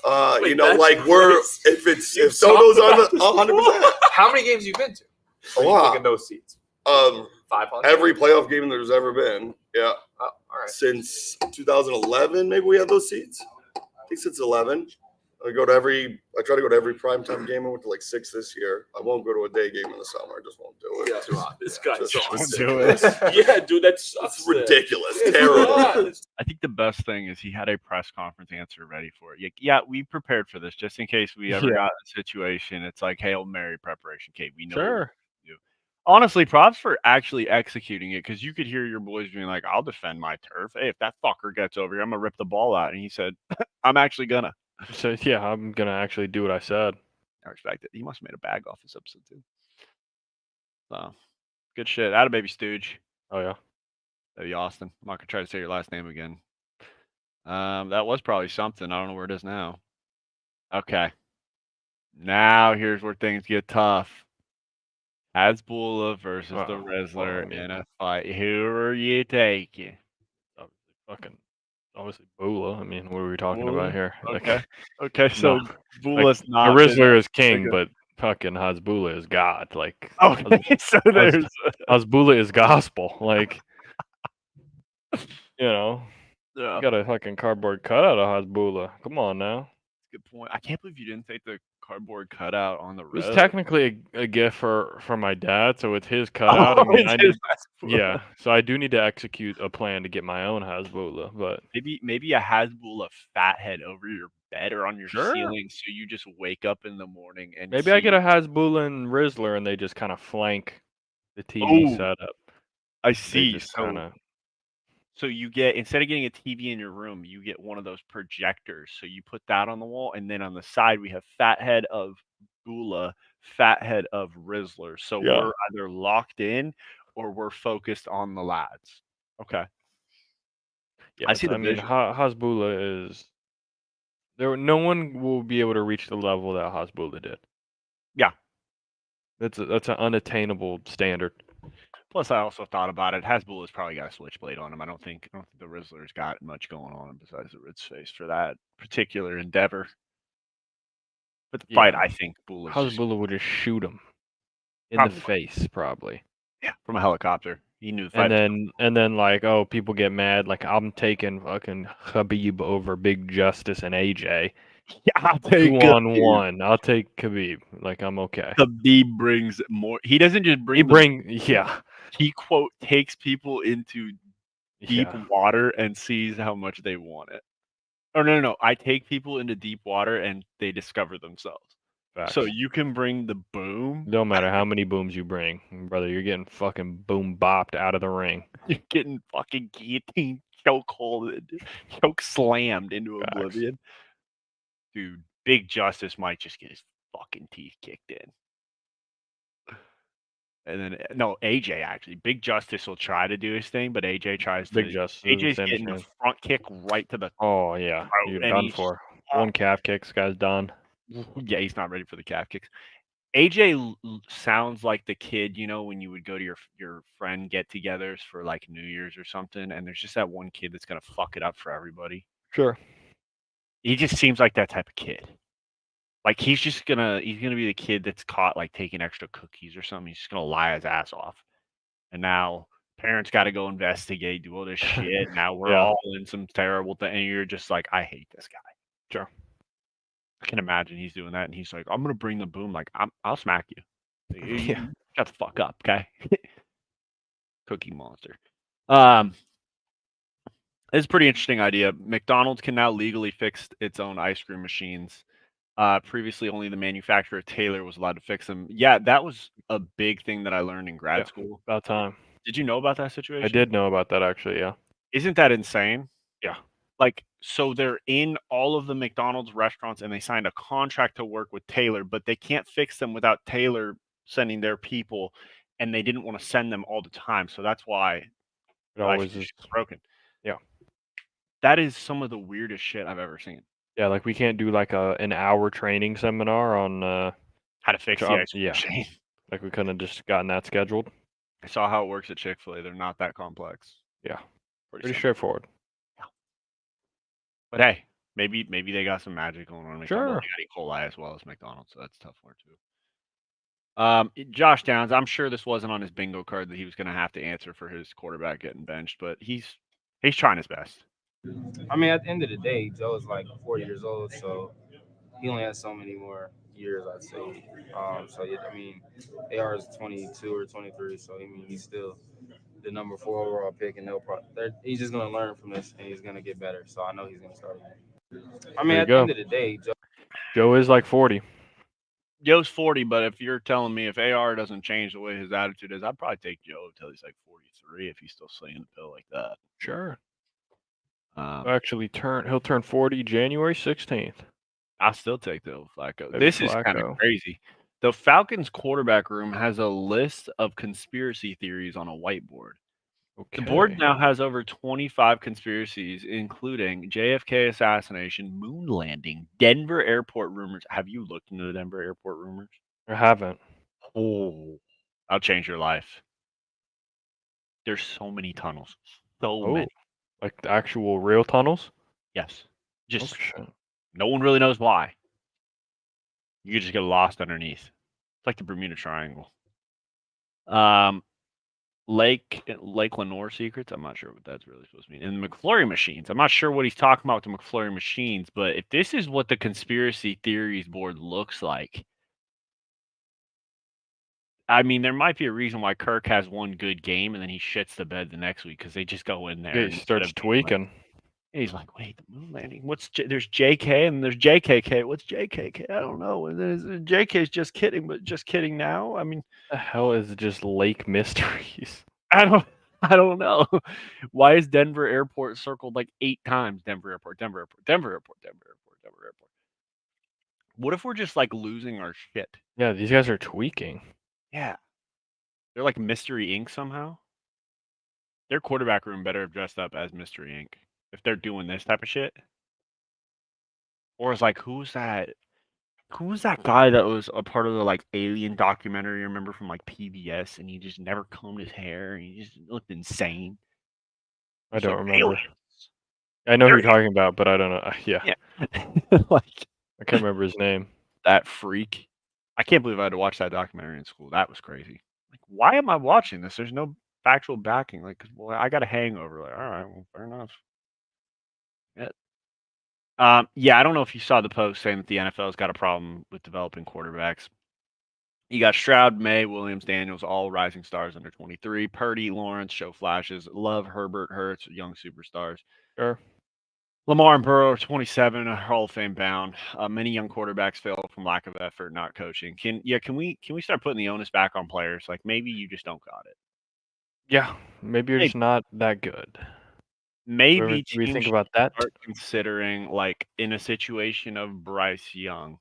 Wait, you know, like crazy. if Soto's on the 100%. How many games you been to? A lot. In those seats. 500. Every playoff game there's ever been. Yeah. Oh, all right. Since 2011, maybe we had those seats. I think since 11. I try to go to every primetime game. I went to like 6 this year. I won't go to a day game in the summer. I just won't do it. Yeah, too hot. This guy's Just do it. Yeah, dude, that's ridiculous. Terrible. I think the best thing is he had a press conference answer ready for it. Yeah, we prepared for this just in case we ever got in a situation. It's like Hail Mary preparation, Kate. We know. Sure. Honestly, props for actually executing it because you could hear your boys being like, "I'll defend my turf. Hey, if that fucker gets over here, I'm gonna rip the ball out." And he said, "I'm actually gonna." So yeah, I'm gonna actually do what I said. I respect it. He must have made a bag off this episode too. So good shit. Out of baby stooge. Oh yeah. Baby Austin. I'm not gonna try to say your last name again. That was probably something. I don't know where it is now. Okay. Now here's where things get tough. Hasbulla versus the Rizzler in a fight. Who are you taking? Obviously Bula. I mean, what are we talking about here? Okay. Okay, so no. Bula's like, not the Rizzler is king, but fucking Hasbulla is God. Like okay, so there's Hasbulla is gospel. Like you know. Yeah. You got a fucking cardboard cutout of Hasbulla. Come on now. Good point. I can't believe you didn't take the cardboard cutout on the It was Riz. technically a gift for my dad, so with his cutout, I mean, yeah. So I do need to execute a plan to get my own Hasbulla, but maybe a Hasbulla fathead over your bed or on your Sure. ceiling, so you just wake up in the morning and maybe I get a Hasbulla and Rizzler, and they just kind of flank the TV setup. I They see. just So, kinda- so you get, instead of getting a TV in your room, you get one of those projectors. So you put that on the wall, and then on the side we have fathead of Bula, fathead of Rizzler. So Yeah. we're either locked in or we're focused on the lads. Okay. Yeah, I see the I mean, vision. Hasbulla is there. No one will be able to reach the level that Hasbulla did. Yeah. That's an unattainable standard. Plus, I also thought about it. Hasbulla's probably got a switchblade on him. I don't think the Rizzler's got much going on him besides the Ritz face for that particular endeavor. But the fight, I think Hasbulla would just shoot him in Probably. the face, probably. Yeah, from a helicopter. He knew the fight. And then like, oh, people get mad. Like, I'm taking fucking Khabib over Big Justice and AJ. Yeah, I'll take 2-on-1. I'll take Khabib. Like, I'm okay. Khabib brings more. He doesn't just bring. He quote takes people into deep water and sees how much they want it. Or no. I take people into deep water and they discover themselves. So Facts. you can bring the boom. No matter how many booms you bring, brother, you're getting fucking boom bopped out of the ring. You're getting fucking guillotine choke slammed into Facts. oblivion. Dude, Big Justice might just get his fucking teeth kicked in. And then no, AJ actually. Big Justice will try to do his thing, but AJ tries Big to. Justice doesn't AJ's stand a getting a chance. front kick right to the Oh yeah, throat, you're and done he's for. One calf kick, this guy's done. yeah, he's not ready for the calf kicks. AJ sounds like the kid, you know, when you would go to your friend get-togethers for like New Year's or something, and there's just that one kid that's gonna fuck it up for everybody. Sure. He just seems like that type of kid. Like he's gonna be the kid that's caught like taking extra cookies or something. He's just gonna lie his ass off. And now parents got to go investigate, do all this shit. Now we're Yeah. all in some terrible thing, and you're just like, I hate this guy. Sure. I can imagine he's doing that, and he's like, I'm gonna bring the boom. Like I'll smack you. Yeah. Shut the fuck up, okay? Cookie Monster. It's a pretty interesting idea. McDonald's can now legally fix its own ice cream machines. Previously, only the manufacturer Taylor was allowed to fix them. Yeah, that was a big thing that I learned in grad school. About time. Did you know about that situation? I did know about that actually. Yeah. Isn't that insane? Yeah. Like, so they're in all of the McDonald's restaurants and they signed a contract to work with Taylor, but they can't fix them without Taylor sending their people, and they didn't want to send them all the time. So that's why It always is broken. Yeah. That is some of the weirdest shit I've ever seen. Yeah, like we can't do like an hour training seminar on how to fix the ice cream machine. Like we couldn't have just gotten that scheduled. I saw how it works at Chick-fil-A. They're not that complex. Yeah. Pretty Pretty straightforward. Yeah. But hey, maybe they got some magic going on. Sure. They got E. coli as well as McDonald's, so that's tough for too. Josh Downs, I'm sure this wasn't on his bingo card that he was going to have to answer for his quarterback getting benched, but he's trying his best. I mean, at the end of the day, Joe is like 40 years old, so he only has so many more years, I'd say. So yeah, I mean, AR is 22 or 23, so I mean, he's still the number 4 overall pick, and he's just gonna learn from this, and he's gonna get better. So I know he's gonna start. I mean, at the end of the day, Joe is like 40. Joe's 40, but if you're telling me if AR doesn't change the way his attitude is, I'd probably take Joe until he's like 43 if he's still slinging the pill like that. Sure. He'll turn 40 January 16th. I'll still take the Flacco. Maybe This is kind of crazy. The Falcons quarterback room has a list of conspiracy theories on a whiteboard. Okay. The board now has over 25 conspiracies, including JFK assassination, moon landing, Denver airport rumors. Have you looked into the Denver airport rumors? I haven't. Oh, I'll change your life. There's so many tunnels. So many. Like the actual real tunnels? Yes. Just no one really knows why. You could just get lost underneath. It's like the Bermuda Triangle. Lake Lenore secrets. I'm not sure what that's really supposed to mean. And the McFlurry machines. I'm not sure what he's talking about with the McFlurry machines, but if this is what the conspiracy theories board looks like, I mean, there might be a reason why Kirk has one good game and then he shits the bed the next week because they just go in there. Yeah, and he starts tweaking. He's like, wait, the moon landing. There's JK and there's JKK. What's JKK? I don't know. And then JK's just kidding, but just kidding now. I mean, the hell is just Lake Mysteries? I don't know. Why is Denver Airport circled like 8 times? Denver Airport, Denver Airport, Denver Airport, Denver Airport, Denver Airport. What if we're just like losing our shit? Yeah, these guys are tweaking. Yeah. They're like Mystery Inc. somehow. Their quarterback room better have dressed up as Mystery Inc. if they're doing this type of shit. Or it's like, who's that guy that was a part of the like alien documentary, remember, from like PBS, and he just never combed his hair and he just looked insane? I don't like, remember. aliens. I know who you're talking about, but I don't know. Yeah. Like, I can't remember his name. That freak. I can't believe I had to watch that documentary in school. That was crazy. Like, why am I watching this? There's no factual backing. Like, well, I got a hangover. Like, all right, well, fair enough. Yeah, I don't know if you saw the post saying that the NFL's got a problem with developing quarterbacks. You got Stroud, May, Williams, Daniels, all rising stars under 23. Purdy, Lawrence show flashes. Love, Herbert, Hurts, young superstars. Sure. Lamar and Burrow are 27, Hall of Fame bound. Many young quarterbacks fail from lack of effort, not coaching. Can we start putting the onus back on players? Like maybe you just don't got it. Yeah, maybe you're Maybe. just not that good. Maybe Do we teams think should about that? start considering, like in a situation of Bryce Young,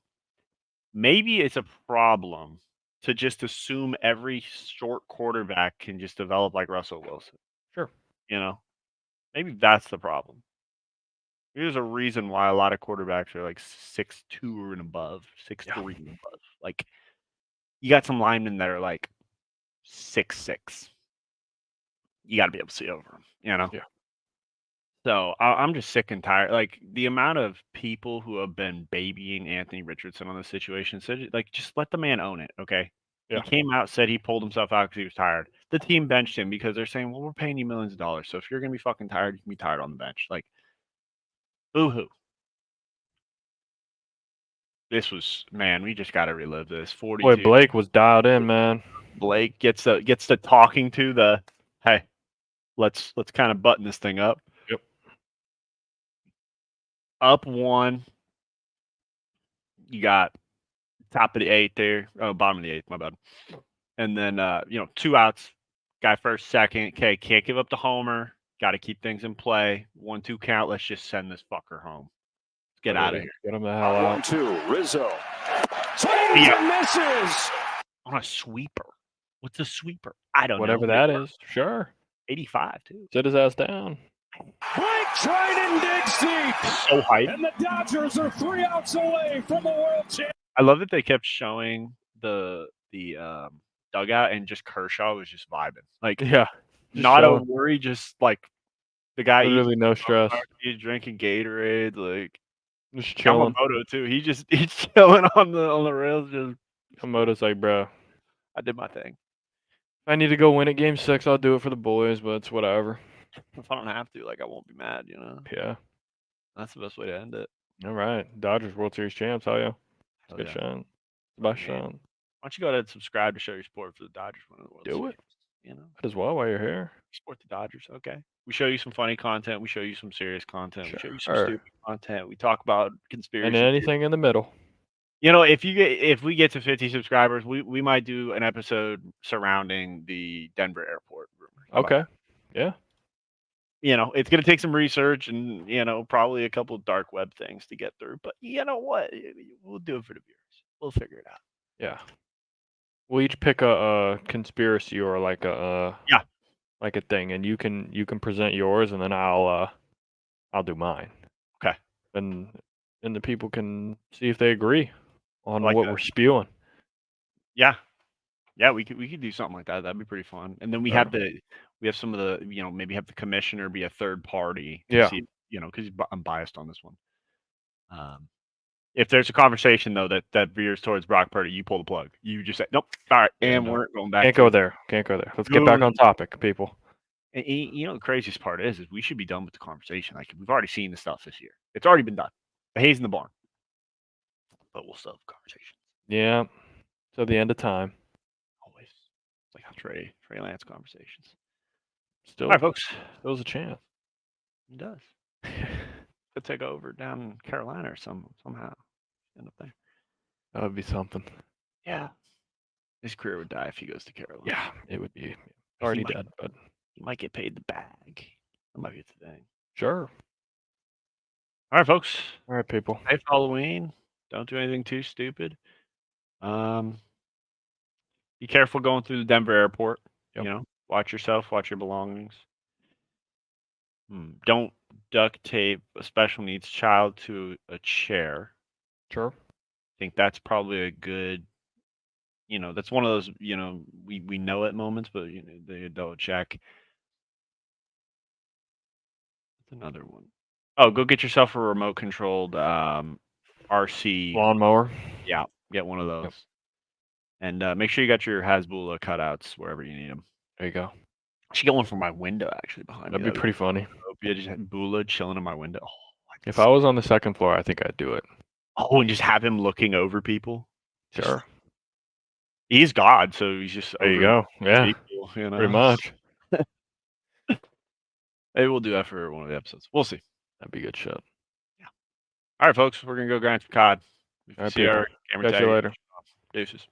maybe it's a problem to just assume every short quarterback can just develop like Russell Wilson. Sure. You know, maybe that's the problem. There's a reason why a lot of quarterbacks are like 6'2" and above, 6'3" and above. Like you got some linemen that are like 6'6". You got to be able to see over them, you know. Yeah. So I'm just sick and tired. Like the amount of people who have been babying Anthony Richardson on this situation, said like just let the man own it, okay? Yeah. He came out, said he pulled himself out because he was tired. The team benched him because they're saying, well, we're paying you millions of dollars, so if you're gonna be fucking tired, you can be tired on the bench. Like, boo hoo. This was, man, we just got to relive this. 42. Boy, Blake was dialed in, man. Blake gets the talking to the, hey, let's kind of button this thing up. Yep. Up one. You got top of the 8th there. Oh, bottom of the 8th, my bad. And then 2 outs. Guy first, second. Okay, can't give up the homer. Got to keep things in play. 1-2 count. Let's just send this fucker home. Let's get out of here. Get him the hell out. 1-2. Rizzo. Misses on a sweeper. What's a sweeper? I don't know. Whatever that is. Sure. 85 too. Sit his ass down. Blake Trinan digs deep. So hype. And the Dodgers are 3 outs away from the world champion. I love that they kept showing the dugout and just Kershaw was just vibing. Like, yeah, not a worry, just like the guy literally no stress. He's drinking Gatorade, like just chilling. Yamamoto too. He's chilling on the rails. Just Yamamoto's like, bro, I did my thing. If I need to go win at Game 6, I'll do it for the boys, but it's whatever. If I don't have to, like, I won't be mad, you know. Yeah, that's the best way to end it. All right, Dodgers World Series champs. Hell yeah, good yeah. shot. Best shot. Why don't you go ahead and subscribe to show your support for the Dodgers winning the World Series? Do it. You know, might as well while you're here. Support the Dodgers. Okay. We show you some funny content. We show you some serious content. Sure. We show you some stupid content. We talk about conspiracy and anything in the middle. You know, if we get to 50 subscribers, we might do an episode surrounding the Denver airport rumor. Okay. Yeah. You know, it's going to take some research and, probably a couple of dark web things to get through. But you know what? We'll do it for the viewers. We'll figure it out. Yeah. We'll each pick a conspiracy or like a thing, and you can present yours, and then I'll do mine. Okay. And the people can see if they agree on like what that. We're spewing. Yeah. Yeah, we could do something like that. That'd be pretty fun. And then we have some of the, maybe have the commissioner be a third party to see, because I'm biased on this one. If there's a conversation though that veers towards Brock Purdy, you pull the plug. You just say, nope. All right, and we're going back. Can't go there. Let's get back on topic, people. And the craziest part is we should be done with the conversation. Like we've already seen the stuff this year. It's already been done. The hay's in the barn. But we'll still have conversations. Yeah. Till the end of time. Always. It's like how Trey Lance conversations. Still, all right, folks. There was a chance. It does. Could take over down in Carolina or somehow. End up there. That would be something. Yeah. His career would die if he goes to Carolina. Yeah, it would be already dead, but he might get paid the bag. That might be the thing. Sure. All right, folks. All right, people. Safe Halloween. Don't do anything too stupid. Be careful going through the Denver airport. Yep. Watch yourself. Watch your belongings. Don't duct tape a special needs child to a chair. Sure. I think that's probably a good. That's one of those. We know it moments, but the adult check. That's another one. Oh, go get yourself a remote controlled RC lawnmower. Yeah, get one of those. Yep. And make sure you got your Hasbulla cutouts wherever you need them. There you go. I should get one from my window actually behind me. That'd be pretty funny. Yeah, just have Bula chilling in my window. If I was on the second floor, I think I'd do it. Oh, and just have him looking over people. Sure. He's God, so he's just. There you go. Yeah. People, Pretty much. Maybe we'll do that for one of the episodes. We'll see. That'd be good shit. All right, folks, we're gonna go grind some COD. All right, See our people. gamer Catch tag. you later. Deuces.